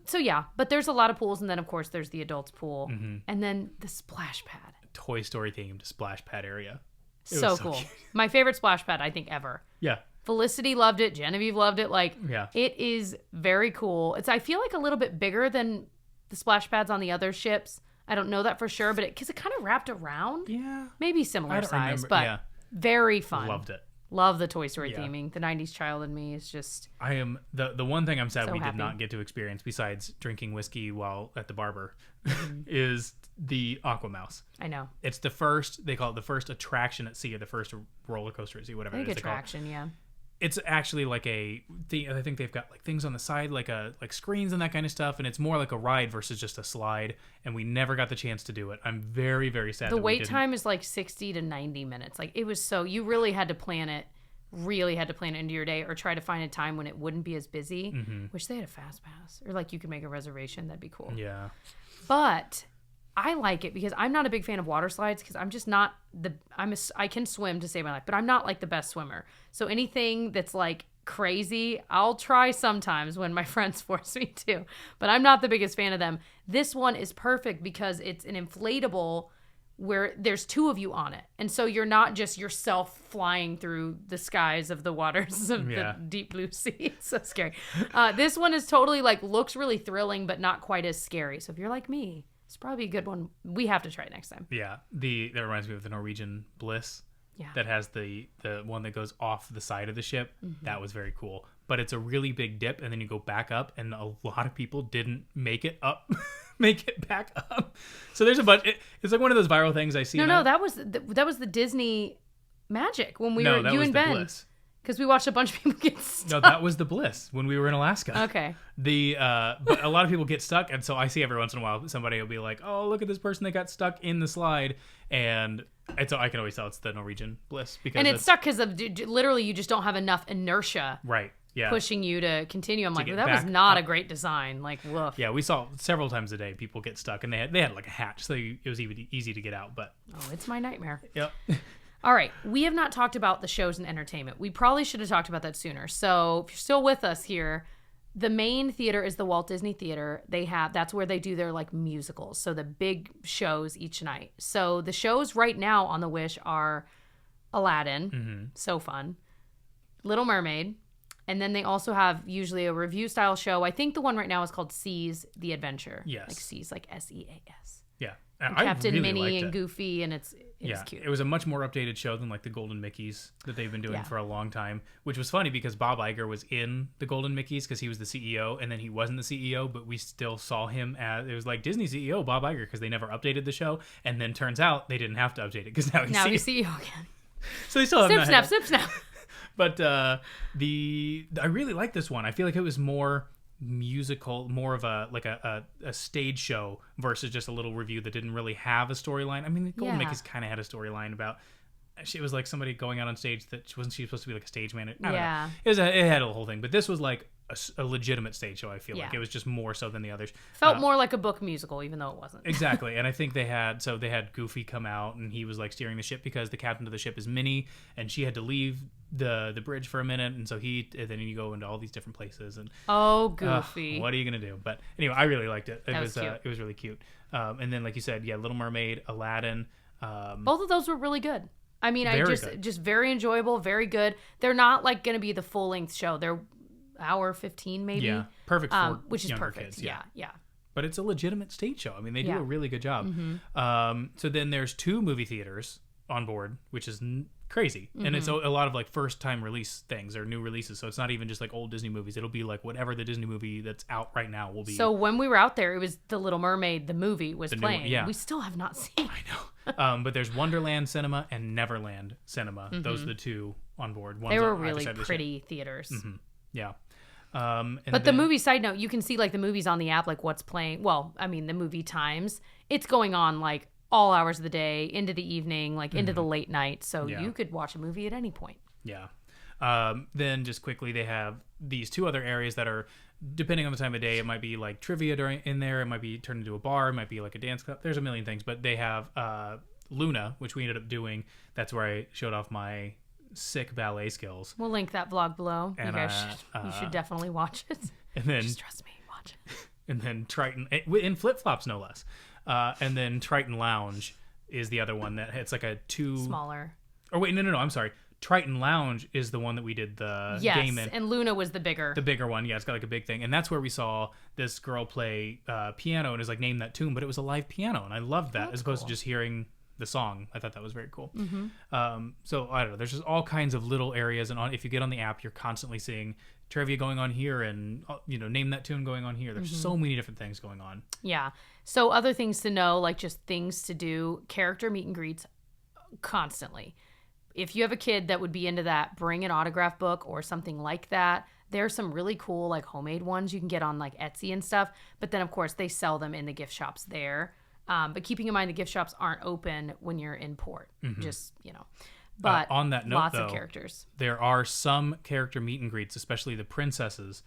Speaker 2: So yeah, but there's a lot of pools, and then of course there's the adults pool, and then the splash pad.
Speaker 1: Toy Story themed splash pad area.
Speaker 2: So cool. Cute. My favorite splash pad I think ever.
Speaker 1: Yeah.
Speaker 2: Felicity loved it. Genevieve loved it. Like,
Speaker 1: yeah.
Speaker 2: It is very cool. I feel like a little bit bigger than the splash pads on the other ships. I don't know that for sure, but because it kind of wrapped around.
Speaker 1: Yeah.
Speaker 2: Maybe similar size, but very fun.
Speaker 1: Loved it.
Speaker 2: Love the Toy Story
Speaker 1: Yeah.
Speaker 2: theming. The 90s child in me is just...
Speaker 1: I am the one thing I'm sad
Speaker 2: So
Speaker 1: we
Speaker 2: happy.
Speaker 1: did not get to experience besides drinking whiskey while at the barber is the Aquamouse.
Speaker 2: I know.
Speaker 1: It's the first, they call it the first attraction at sea, or the first roller coaster at sea, whatever
Speaker 2: I
Speaker 1: it
Speaker 2: think
Speaker 1: is they call it.
Speaker 2: attraction, yeah.
Speaker 1: It's actually like I think they've got like things on the side, like screens and that kind of stuff, and it's more like a ride versus just a slide. And we never got the chance to do it. I'm very, very sad.
Speaker 2: The
Speaker 1: that we
Speaker 2: wait
Speaker 1: didn't.
Speaker 2: time is like 60 to 90 minutes. Like, it was so... You really had to plan it. Really had to plan it into your day, or try to find a time when it wouldn't be as busy. Wish they had a fast pass, or like you could make a reservation. That'd be cool.
Speaker 1: Yeah.
Speaker 2: But I like it because I'm not a big fan of water slides, because I'm just not I can swim to save my life, but I'm not like the best swimmer. So anything that's like crazy, I'll try sometimes when my friends force me to, but I'm not the biggest fan of them. This one is perfect because it's an inflatable where there's two of you on it. And so you're not just yourself flying through the skies of the waters of
Speaker 1: Yeah.
Speaker 2: the deep blue sea. It's so scary. This one is totally like, looks really thrilling, but not quite as scary. So if you're like me, it's probably a good one. We have to try it next time.
Speaker 1: Yeah. That reminds me of the Norwegian Bliss.
Speaker 2: Yeah.
Speaker 1: That has the one that goes off the side of the ship. That was very cool. But it's a really big dip, and then you go back up, and a lot of people didn't make it up, make it back up. So there's a bunch. It's like one of those viral things I see.
Speaker 2: No, that was the Disney magic when we
Speaker 1: No,
Speaker 2: were
Speaker 1: that
Speaker 2: you
Speaker 1: was
Speaker 2: and
Speaker 1: the
Speaker 2: Ben,
Speaker 1: Bliss.
Speaker 2: because we watched a bunch of people get stuck.
Speaker 1: No, that was the Bliss when we were in Alaska.
Speaker 2: Okay.
Speaker 1: But a lot of people get stuck, and so I see every once in a while somebody will be like, "Oh, look at this person that got stuck in the slide," and so I can always tell it's the Norwegian Bliss because
Speaker 2: And it's stuck because of literally you just don't have enough inertia
Speaker 1: right. Yeah.
Speaker 2: pushing you to continue. I'm like,
Speaker 1: get
Speaker 2: well, that was
Speaker 1: back
Speaker 2: not
Speaker 1: up.
Speaker 2: a great design. Like, woof.
Speaker 1: Yeah, we saw several times a day people get stuck, and they had like a hatch, so it was easy to get out. But
Speaker 2: Oh, it's my nightmare.
Speaker 1: yep.
Speaker 2: All right, we have not talked about the shows and entertainment. We probably should have talked about that sooner. So if you're still with us here, the main theater is the Walt Disney Theater. That's where they do their like musicals. So the big shows each night. So the shows right now on the Wish are Aladdin, so fun, Little Mermaid, and then they also have usually a review style show. I think the one right now is called Seas the Adventure.
Speaker 1: Yes.
Speaker 2: Like Seas, like SEAS.
Speaker 1: Yeah.
Speaker 2: And
Speaker 1: I
Speaker 2: Captain
Speaker 1: really
Speaker 2: Minnie
Speaker 1: liked
Speaker 2: and
Speaker 1: it.
Speaker 2: Goofy, and it's cute.
Speaker 1: It was a much more updated show than like the Golden Mickeys that they've been doing
Speaker 2: Yeah.
Speaker 1: for a long time, which was funny because Bob Iger was in the Golden Mickeys because he was the CEO, and then he wasn't the CEO, but we still saw him as, it was like Disney CEO Bob Iger because they never updated the show, and then turns out they didn't have to update it because now he's
Speaker 2: Now
Speaker 1: CEO.
Speaker 2: you see again.
Speaker 1: So they still have
Speaker 2: Snip,
Speaker 1: not
Speaker 2: snap,
Speaker 1: had-
Speaker 2: snip, snap.
Speaker 1: But I really like this one. I feel like it was more musical, more of a stage show versus just a little review that didn't really have a storyline. I mean, the Golden
Speaker 2: Yeah.
Speaker 1: Mickeys kind of had a storyline about. It was like somebody going out on stage that wasn't she supposed to be like a stage manager? I don't
Speaker 2: Yeah.
Speaker 1: know. It had a whole thing, but this was like a legitimate stage show. I feel like
Speaker 2: Yeah.
Speaker 1: it was just more so than the others.
Speaker 2: Felt more like a book musical, even though it wasn't.
Speaker 1: Exactly, and I think they had Goofy come out, and he was like steering the ship because the captain of the ship is Minnie, and she had to leave the bridge for a minute, and so and then you go into all these different places, and
Speaker 2: Oh, Goofy.
Speaker 1: what are you gonna do? But anyway, I really liked it.
Speaker 2: That was cute.
Speaker 1: It was really cute. And then like you said, yeah, Little Mermaid, Aladdin.
Speaker 2: Both of those were really good. I mean,
Speaker 1: Very good.
Speaker 2: just very enjoyable, very good. They're not like going to be the full length show. They're hour 15 maybe.
Speaker 1: Yeah, perfect for
Speaker 2: which is
Speaker 1: younger
Speaker 2: perfect.
Speaker 1: kids,
Speaker 2: yeah.
Speaker 1: But it's a legitimate stage show. I mean, they do
Speaker 2: Yeah.
Speaker 1: a really good job. So then there's 2 movie theaters on board, which is crazy. And it's a lot of like first time release things or new releases. So it's not even just like old Disney movies. It'll be like whatever the Disney movie that's out right now will be.
Speaker 2: So when we were out there, it was The Little Mermaid, the movie was
Speaker 1: new
Speaker 2: playing.
Speaker 1: one, yeah.
Speaker 2: We still have not seen.
Speaker 1: I know. But there's Wonderland Cinema and Neverland Cinema. Those are the 2 on board. One's
Speaker 2: They were
Speaker 1: on either
Speaker 2: really
Speaker 1: side of the ship.
Speaker 2: pretty theaters.
Speaker 1: Yeah. And
Speaker 2: But the
Speaker 1: then-
Speaker 2: movie, side note, you can see like the movies on the app, like what's playing. Well, I mean, the movie times, it's going on like all hours of the day, into the evening, like into the late night. So
Speaker 1: Yeah.
Speaker 2: you could watch a movie at any point.
Speaker 1: Yeah. Then just quickly, they have these 2 other areas that are, depending on the time of day, it might be like trivia in there. It might be turned into a bar. It might be like a dance club. There's a million things. But they have Luna, which we ended up doing. That's where I showed off my sick ballet skills.
Speaker 2: We'll link that vlog below.
Speaker 1: And,
Speaker 2: you guys you should definitely watch it.
Speaker 1: And then
Speaker 2: Just trust me, watch it.
Speaker 1: and then Triton in flip flops, no less. And then Triton Lounge is the other one that it's like a 2
Speaker 2: Smaller.
Speaker 1: Or wait, no, I'm sorry. Triton Lounge is the one that we did the
Speaker 2: Yes,
Speaker 1: game in.
Speaker 2: and Luna was the bigger.
Speaker 1: The bigger one, yeah, it's got like a big thing, and that's where we saw this girl play piano, and it was like name that tune, but it was a live piano, and I loved that as opposed to just hearing the song. I thought that was very cool. So I don't know. There's just all kinds of little areas, and if you get on the app, you're constantly seeing trivia going on here, and name that tune going on here. There's so many different things going on.
Speaker 2: Yeah. So other things to know, like just things to do, character meet and greets constantly. If you have a kid that would be into that, bring an autograph book or something like that. There's some really cool like homemade ones you can get on like Etsy and stuff. But then of course they sell them in the gift shops there. But keeping in mind the gift shops aren't open when you're in port. Just, But
Speaker 1: on that note,
Speaker 2: lots
Speaker 1: though,
Speaker 2: of characters.
Speaker 1: There are some character meet and greets, especially the princesses,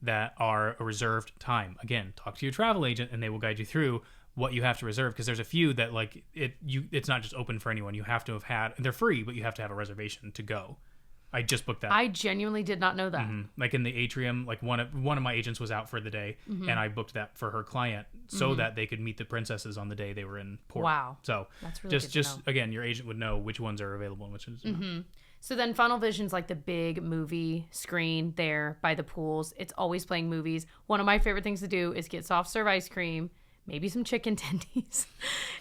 Speaker 1: that are a reserved time. Again, talk to your travel agent and they will guide you through what you have to reserve, because there's a few that like it's not just open for anyone. You have to have had, they're free, but you have to have a reservation to go. I just booked that.
Speaker 2: I genuinely did not know that.
Speaker 1: Like in the Atrium, like one of my agents was out for the day, and I booked that for her client so that they could meet the princesses on the day they were in port.
Speaker 2: Wow.
Speaker 1: So
Speaker 2: that's really
Speaker 1: just again, your agent would know which ones are available and which ones are not.
Speaker 2: So then Funnel Vision's like the big movie screen there by the pools. It's always playing movies. One of my favorite things to do is get soft serve ice cream, maybe some chicken tendies,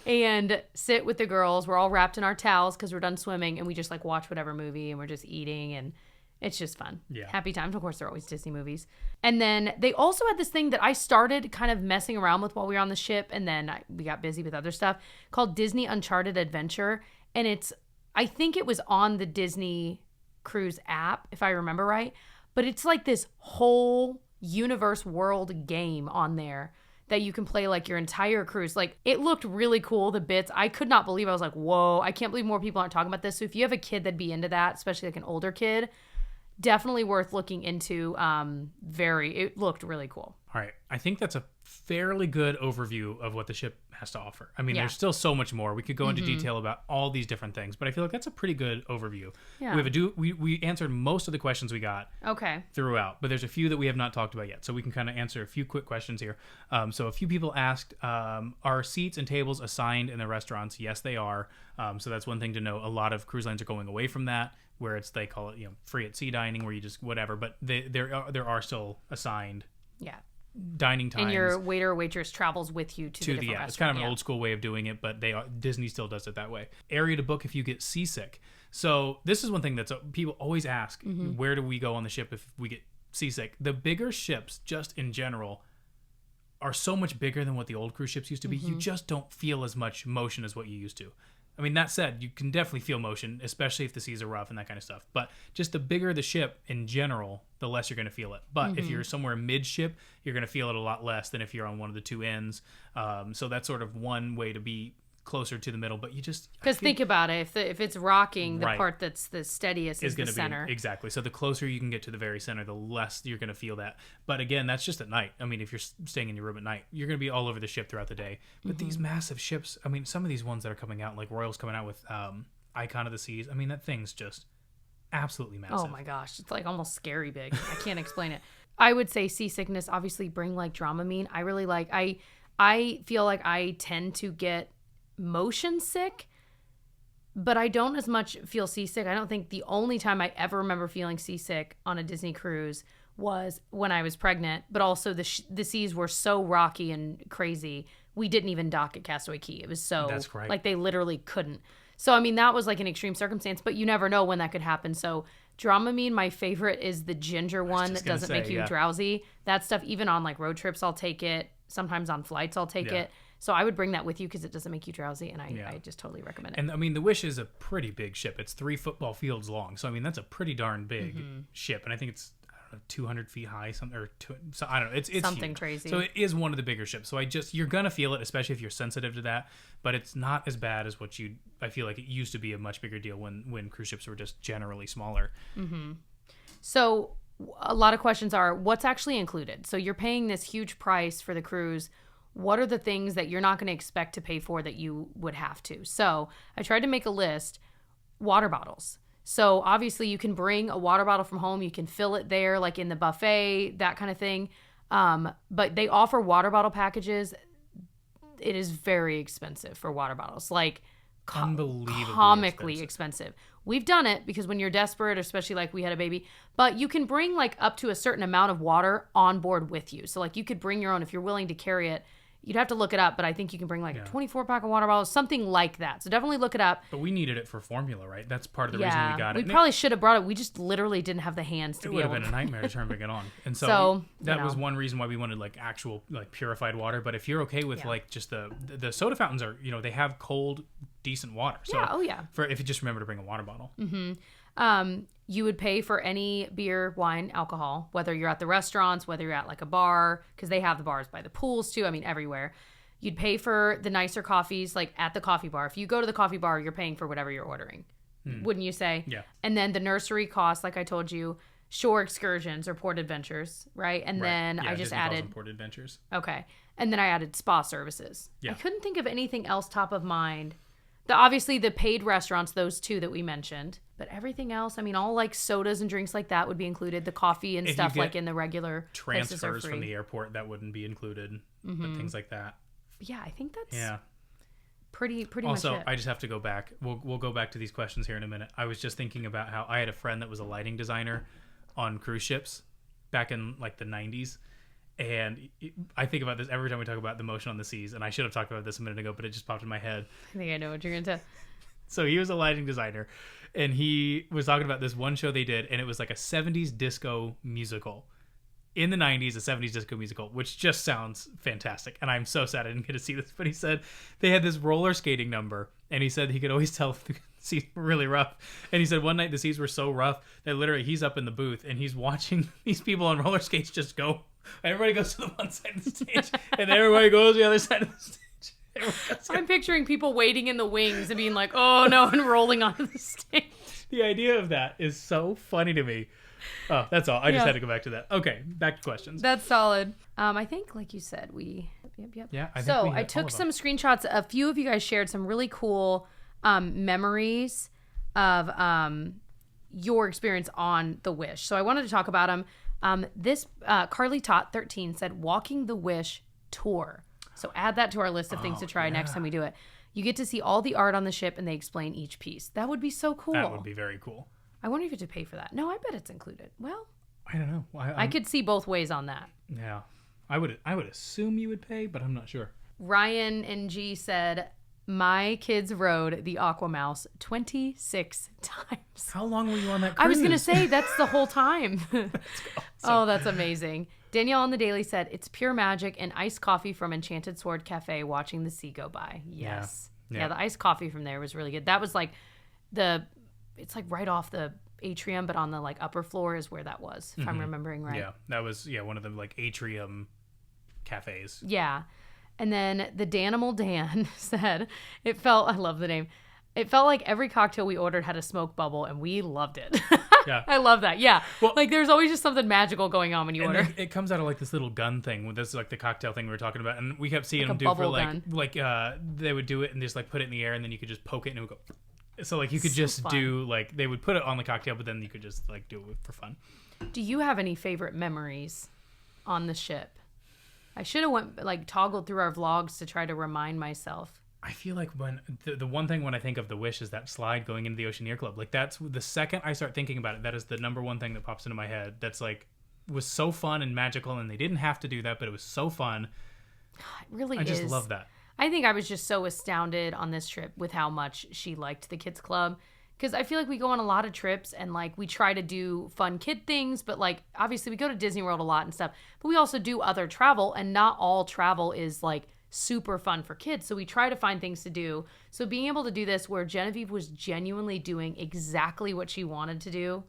Speaker 2: and sit with the girls. We're all wrapped in our towels because we're done swimming, and we just like watch whatever movie, and we're just eating, and it's just fun.
Speaker 1: Yeah.
Speaker 2: Happy times. Of course, they're always Disney movies. And then they also had this thing that I started kind of messing around with while we were on the ship, and then we got busy with other stuff, called Disney Uncharted Adventure. And I think it was on the Disney Cruise app, if I remember right. But it's like this whole universe world game on there that you can play like your entire cruise. Like, it looked really cool, the bits. I could not believe, I was like, whoa, I can't believe more people aren't talking about this. So if you have a kid that'd be into that, especially like an older kid, definitely worth looking into. It looked really cool.
Speaker 1: All right. I think that's a fairly good overview of what the ship has to offer. I mean, there's still so much more. We could go into detail about all these different things, but I feel like that's a pretty good overview.
Speaker 2: Yeah.
Speaker 1: We answered most of the questions we got throughout, but there's a few that we have not talked about yet. So we can kind of answer a few quick questions here. So a few people asked, are seats and tables assigned in the restaurants? Yes, they are. So that's one thing to know. A lot of cruise lines are going away from that, where they call it, free at sea dining, where you just whatever, but there are still assigned dining times.
Speaker 2: And your waiter or waitress travels with you to the different restaurant.
Speaker 1: It's kind of an old school way of doing it, but Disney still does it that way. Area to book if you get seasick. So this is one thing that people always ask, where do we go on the ship if we get seasick? The bigger ships, just in general, are so much bigger than what the old cruise ships used to be. You just don't feel as much motion as what you used to. I mean, that said, you can definitely feel motion, especially if the seas are rough and that kind of stuff. But just the bigger the ship in general, the less you're going to feel it. But if you're somewhere mid-ship, you're going to feel it a lot less than if you're on one of the two ends. So that's sort of one way to be closer to the middle, but you just...
Speaker 2: Because think about it, if it's rocking, the part that's the steadiest is the center.
Speaker 1: Exactly. So the closer you can get to the very center, the less you're going to feel that. But again, that's just at night. I mean, if you're staying in your room at night, you're going to be all over the ship throughout the day. But these massive ships, I mean, some of these ones that are coming out, like Royal's coming out with Icon of the Seas, I mean, that thing's just absolutely massive.
Speaker 2: Oh my gosh, it's like almost scary big. I can't explain it. I would say seasickness, obviously bring like Dramamine. I really like, I feel like I tend to get motion sick, but I don't as much feel seasick. I don't think the only time I ever remember feeling seasick on a Disney cruise was when I was pregnant, but also the seas were so rocky and crazy. We didn't even dock at Castaway Cay. It was so,
Speaker 1: that's right,
Speaker 2: like they literally couldn't. So, I mean, that was like an extreme circumstance, but you never know when that could happen. So Dramamine, my favorite is the ginger one that doesn't make you drowsy. That stuff, even on like road trips, I'll take it. Sometimes on flights, I'll take it. So I would bring that with you because it doesn't make you drowsy, and I just totally recommend it.
Speaker 1: And I mean, the Wish is a pretty big ship. It's 3 football fields long. So I mean, that's a pretty darn big ship. And I think it's 200 feet high, something, or so I don't know. It's
Speaker 2: something
Speaker 1: huge.
Speaker 2: Crazy.
Speaker 1: So it is one of the bigger ships. So you're gonna feel it, especially if you're sensitive to that. But it's not as bad as I feel like it used to be a much bigger deal when cruise ships were just generally smaller.
Speaker 2: So a lot of questions are, what's actually included? So you're paying this huge price for the cruise. What are the things that you're not going to expect to pay for that you would have to? So I tried to make a list. Water bottles. So obviously you can bring a water bottle from home. You can fill it there, like in the buffet, that kind of thing. But they offer water bottle packages. It is very expensive for water bottles. Like
Speaker 1: unbelievably
Speaker 2: comically expensive. We've done it because when you're desperate, especially like we had a baby, but you can bring like up to a certain amount of water on board with you. So like you could bring your own if you're willing to carry it. You'd have to look it up, but I think you can bring like a 24-pack of water bottles, something like that. So definitely look it up.
Speaker 1: But we needed it for formula, right? That's part of the reason we got it.
Speaker 2: We probably should have brought it. We just literally didn't have the hands to be able to.
Speaker 1: It would have been a nightmare to try and bring it on. And so that was one reason why we wanted like actual like purified water. But if you're okay with like just the soda fountains are, they have cold, decent water. So for if you just remember to bring a water bottle.
Speaker 2: You would pay for any beer, wine, alcohol, whether you're at the restaurants, whether you're at like a bar, because they have the bars by the pools too. I mean, everywhere. You'd pay for the nicer coffees, like at the coffee bar. If you go to the coffee bar, you're paying for whatever you're ordering. Wouldn't you say?
Speaker 1: Yeah.
Speaker 2: And then the nursery costs, like I told you, shore excursions or port adventures, right? And then I just added
Speaker 1: port adventures.
Speaker 2: Okay. And then I added spa services.
Speaker 1: Yeah.
Speaker 2: I couldn't think of anything else top of mind. Obviously the paid restaurants, those two that we mentioned, but everything else, I mean, all like sodas and drinks like that would be included. The coffee and stuff like in the regular
Speaker 1: transfers from the airport, that wouldn't be included, but things like that.
Speaker 2: Yeah, I think that's pretty much it.
Speaker 1: Also, I just have to go back. We'll go back to these questions here in a minute. I was just thinking about how I had a friend that was a lighting designer on cruise ships back in like the 90s. And I think about this every time we talk about the motion on the seas. And I should have talked about this a minute ago, but it just popped in my head.
Speaker 2: I think I know what you're going to tell.
Speaker 1: So he was a lighting designer. And he was talking about this one show they did. And it was like a 70s disco musical. In the 90s, a 70s disco musical, which just sounds fantastic. And I'm so sad I didn't get to see this. But he said they had this roller skating number. And he said he could always tell if the seas were really rough. And he said one night the seas were so rough that literally he's up in the booth and he's watching these people on roller skates just go. Everybody goes to the one side of the stage, and everybody goes to the other side of the stage.
Speaker 2: I'm picturing people waiting in the wings and being like, oh no, and rolling onto the stage.
Speaker 1: The idea of that is so funny to me. Oh, that's all. I just had to go back to that. Okay, back to questions.
Speaker 2: That's solid. I think, like you said, Yep.
Speaker 1: Yeah,
Speaker 2: I took some screenshots. A few of you guys shared some really cool memories of your experience on the Wish. So I wanted to talk about them. This Carly Tot 13 said walking the Wish tour. So add that to our list of things to try next time we do it. You get to see all the art on the ship and they explain each piece. That would be so cool.
Speaker 1: That would be very cool.
Speaker 2: I wonder if you have to pay for that. No, I bet it's included. Well,
Speaker 1: I don't know.
Speaker 2: I could see both ways on that.
Speaker 1: Yeah. I would assume you would pay, but I'm not sure.
Speaker 2: Ryan NG said, my kids rode the Aqua Mouse 26 times.
Speaker 1: How long were you on that cruise?
Speaker 2: I was going to say, that's the whole time. That's awesome. Oh, that's amazing. Danielle on the Daily said, it's pure magic and iced coffee from Enchanted Sword Cafe watching the sea go by. Yes. Yeah, the iced coffee from there was really good. That was like it's like right off the Atrium, but on the like upper floor is where that was, if I'm remembering right.
Speaker 1: Yeah, that was one of the like Atrium cafes.
Speaker 2: Yeah. And then the Danimal Dan said, I love the name. It felt like every cocktail we ordered had a smoke bubble, and we loved it.
Speaker 1: Yeah.
Speaker 2: I love that. Yeah. Well, like there's always just something magical going on when you order.
Speaker 1: It comes out of like this little gun thing. This is like the cocktail thing we were talking about. And we kept seeing them do for like they would do it and just like put it in the air and then you could just poke it and it would go. So like you could just do like, they would put it on the cocktail, but then you could just like do it for fun.
Speaker 2: Do you have any favorite memories on the ship? I should have toggled through our vlogs to try to remind myself.
Speaker 1: I feel like when the one thing when I think of the Wish is that slide going into the Oceaneer Club. Like that's the second I start thinking about it, that is the number one thing that pops into my head. That's like was so fun and magical, and they didn't have to do that, but it was so fun.
Speaker 2: It really is.
Speaker 1: I just love that.
Speaker 2: I think I was just so astounded on this trip with how much she liked the kids club. Because I feel like we go on a lot of trips and like we try to do fun kid things, but like obviously we go to Disney World a lot and stuff, but we also do other travel, and not all travel is like super fun for kids. So we try to find things to do. So being able to do this where Genevieve was genuinely doing exactly what she wanted to do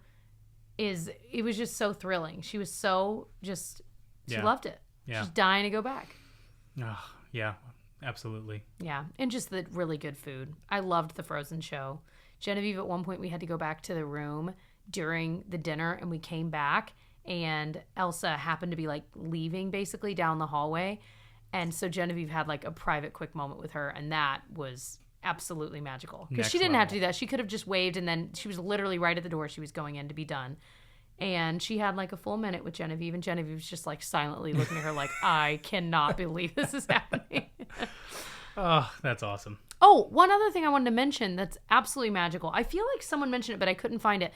Speaker 2: it was just so thrilling. She was so she loved it. Yeah. She's dying to go back.
Speaker 1: Oh, yeah, absolutely.
Speaker 2: Yeah. And just the really good food. I loved the Frozen show. Genevieve, at one point we had to go back to the room during the dinner, and we came back and Elsa happened to be like leaving basically down the hallway. And so Genevieve had like a private quick moment with her, and that was absolutely magical. Because she didn't have to do that. She could have just waved, and then she was literally right at the door she was going in to be done. And she had like a full minute with Genevieve, and Genevieve was just like silently looking at her like, I cannot believe this is happening.
Speaker 1: Oh, that's awesome.
Speaker 2: Oh, one other thing I wanted to mention that's absolutely magical. I feel like someone mentioned it, but I couldn't find it.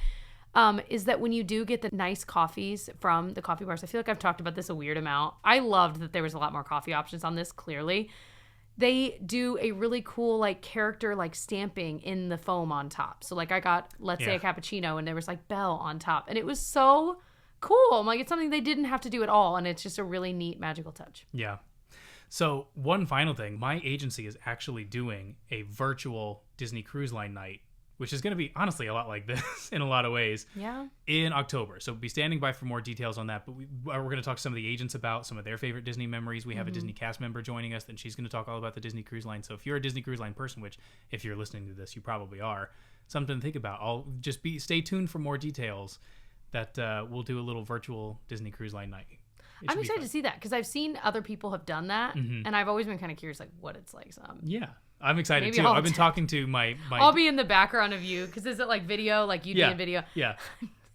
Speaker 2: is that when you do get the nice coffees from the coffee bars, I feel like I've talked about this a weird amount. I loved that there was a lot more coffee options on this, clearly. They do a really cool like character like stamping in the foam on top. So like I got, let's say a cappuccino, and there was like Belle on top, and it was so cool. I'm like, it's something they didn't have to do at all, and it's just a really neat magical touch.
Speaker 1: Yeah. So one final thing, my agency is actually doing a virtual Disney Cruise Line night, which is going to be honestly a lot like this in a lot of ways.
Speaker 2: Yeah.
Speaker 1: In October. So be standing by for more details on that. But we're going to talk to some of the agents about some of their favorite Disney memories. We have a Disney cast member joining us, and she's going to talk all about the Disney Cruise Line. So if you're a Disney Cruise Line person, which if you're listening to this, you probably are, something to think about. I'll just stay tuned for more details that we'll do a little virtual Disney Cruise Line night.
Speaker 2: I'm excited to see that because I've seen other people have done that, and I've always been kind of curious like what it's like. So
Speaker 1: yeah. I'm excited too. I've been talking to my
Speaker 2: I'll be in the background of you because is it like video, like you'd be in video?
Speaker 1: Yeah.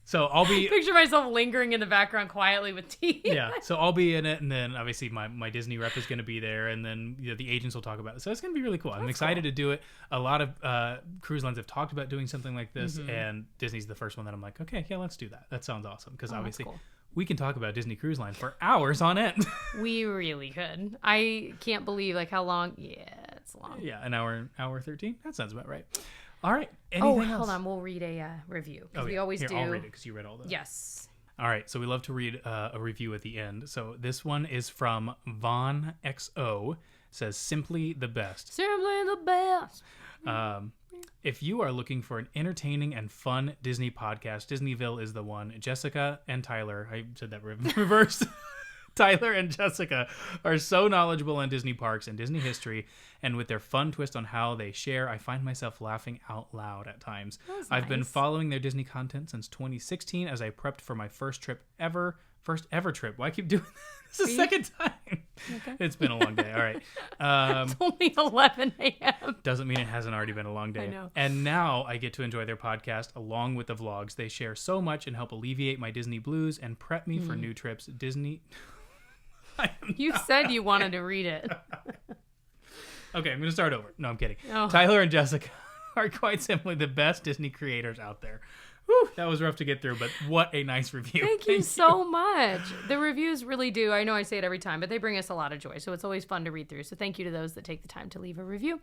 Speaker 1: So I'll be
Speaker 2: picture myself lingering in the background quietly with tea.
Speaker 1: Yeah. So I'll be in it, and then obviously my Disney rep is going to be there, and then the agents will talk about it. So it's going to be really cool. I'm excited to do it. A lot of cruise lines have talked about doing something like this, and Disney's the first one that I'm like, okay, yeah, let's do that. That sounds awesome because obviously. Cool. We can talk about Disney Cruise Line for hours on end.
Speaker 2: We really could. I can't believe like how long. Yeah, it's long.
Speaker 1: Yeah, an hour 13. That sounds about right. All right. Anything else?
Speaker 2: Hold on. We'll read a review because we always do.
Speaker 1: I'll read it because you read all those.
Speaker 2: Yes.
Speaker 1: All right. So we love to read a review at the end. So this one is from Vaughn XO. Says simply the best.
Speaker 2: Simply the best.
Speaker 1: If you are looking for an entertaining and fun Disney podcast, Disneyville is the one. Jessica and Tyler, I said that reversed. Tyler and Jessica are so knowledgeable on Disney parks and Disney history, and with their fun twist on how they share, I find myself laughing out loud at times. I've been following their Disney content since 2016 as I prepped for my first ever trip. Why keep doing this? This is the second time. Okay. It's been a long day. All right.
Speaker 2: It's only 11 a.m.
Speaker 1: Doesn't mean it hasn't already been a long day.
Speaker 2: I know.
Speaker 1: And now I get to enjoy their podcast along with the vlogs. They share so much and help alleviate my Disney blues and prep me for new trips. Disney.
Speaker 2: You said you wanted to read it.
Speaker 1: Okay, I'm going to start over. No, I'm kidding.
Speaker 2: Oh.
Speaker 1: Tyler and Jessica are quite simply the best Disney creators out there. Whew, that was rough to get through, but what a nice review.
Speaker 2: Thank you so much. The reviews really do. I know I say it every time, but they bring us a lot of joy. So it's always fun to read through. So thank you to those that take the time to leave a review.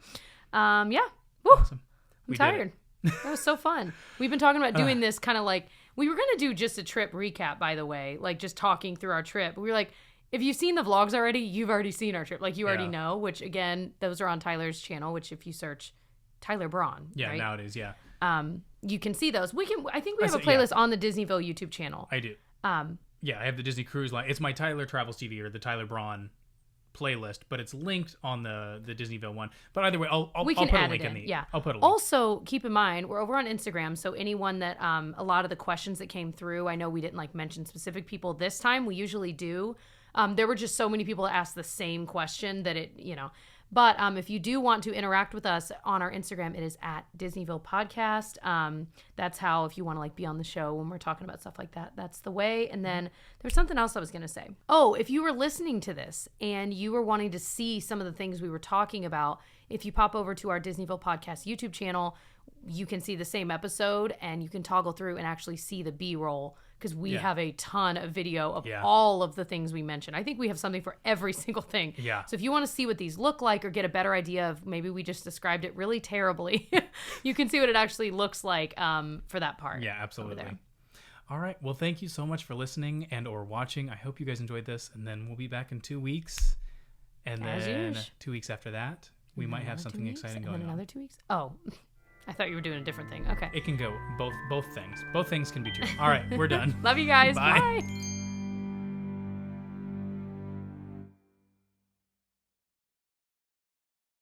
Speaker 2: Yeah. Woo.
Speaker 1: Awesome.
Speaker 2: I'm tired. That was so fun. We've been talking about doing this kind of like, we were going to do just a trip recap, by the way, like just talking through our trip. We were like, if you've seen the vlogs already, you've already seen our trip. Like you already know, which again, those are on Tyler's channel, which if you search Tyler Braun.
Speaker 1: Yeah,
Speaker 2: right?
Speaker 1: nowadays, yeah.
Speaker 2: You can see those. I think we have a playlist on the Disneyville YouTube channel.
Speaker 1: I do. Yeah, I have the Disney Cruise Line. It's my Tyler Travels TV or the Tyler Braun playlist, but it's linked on the Disneyville one. But either way, I'll put a link in the.
Speaker 2: Yeah,
Speaker 1: I'll put a link.
Speaker 2: Also, keep in mind we're over on Instagram, so anyone that a lot of the questions that came through, I know we didn't like mention specific people this time. We usually do. There were just so many people that asked the same question that it, But if you do want to interact with us on our Instagram, it is at Disneyville Podcast. That's how, if you want to like be on the show when we're talking about stuff like that, that's the way. And then there's something else I was going to say. Oh, if you were listening to this and you were wanting to see some of the things we were talking about, if you pop over to our Disneyville Podcast YouTube channel, you can see the same episode and you can toggle through and actually see the B-roll because we have a ton of video of all of the things we mentioned. I think we have something for every single thing. Yeah. So if you want to see what these look like or get a better idea of maybe we just described it really terribly, you can see what it actually looks like for that part.
Speaker 1: Yeah, absolutely. All right. Well, thank you so much for listening and or watching. I hope you guys enjoyed this, and then we'll be back in 2 weeks. And then 2 weeks after that, we might have something exciting going on.
Speaker 2: Another 2 weeks? Oh, I thought you were doing a different thing. Okay.
Speaker 1: It can go both things. Both things can be true. All right, we're done.
Speaker 2: Love you guys.
Speaker 1: Bye.
Speaker 2: Bye.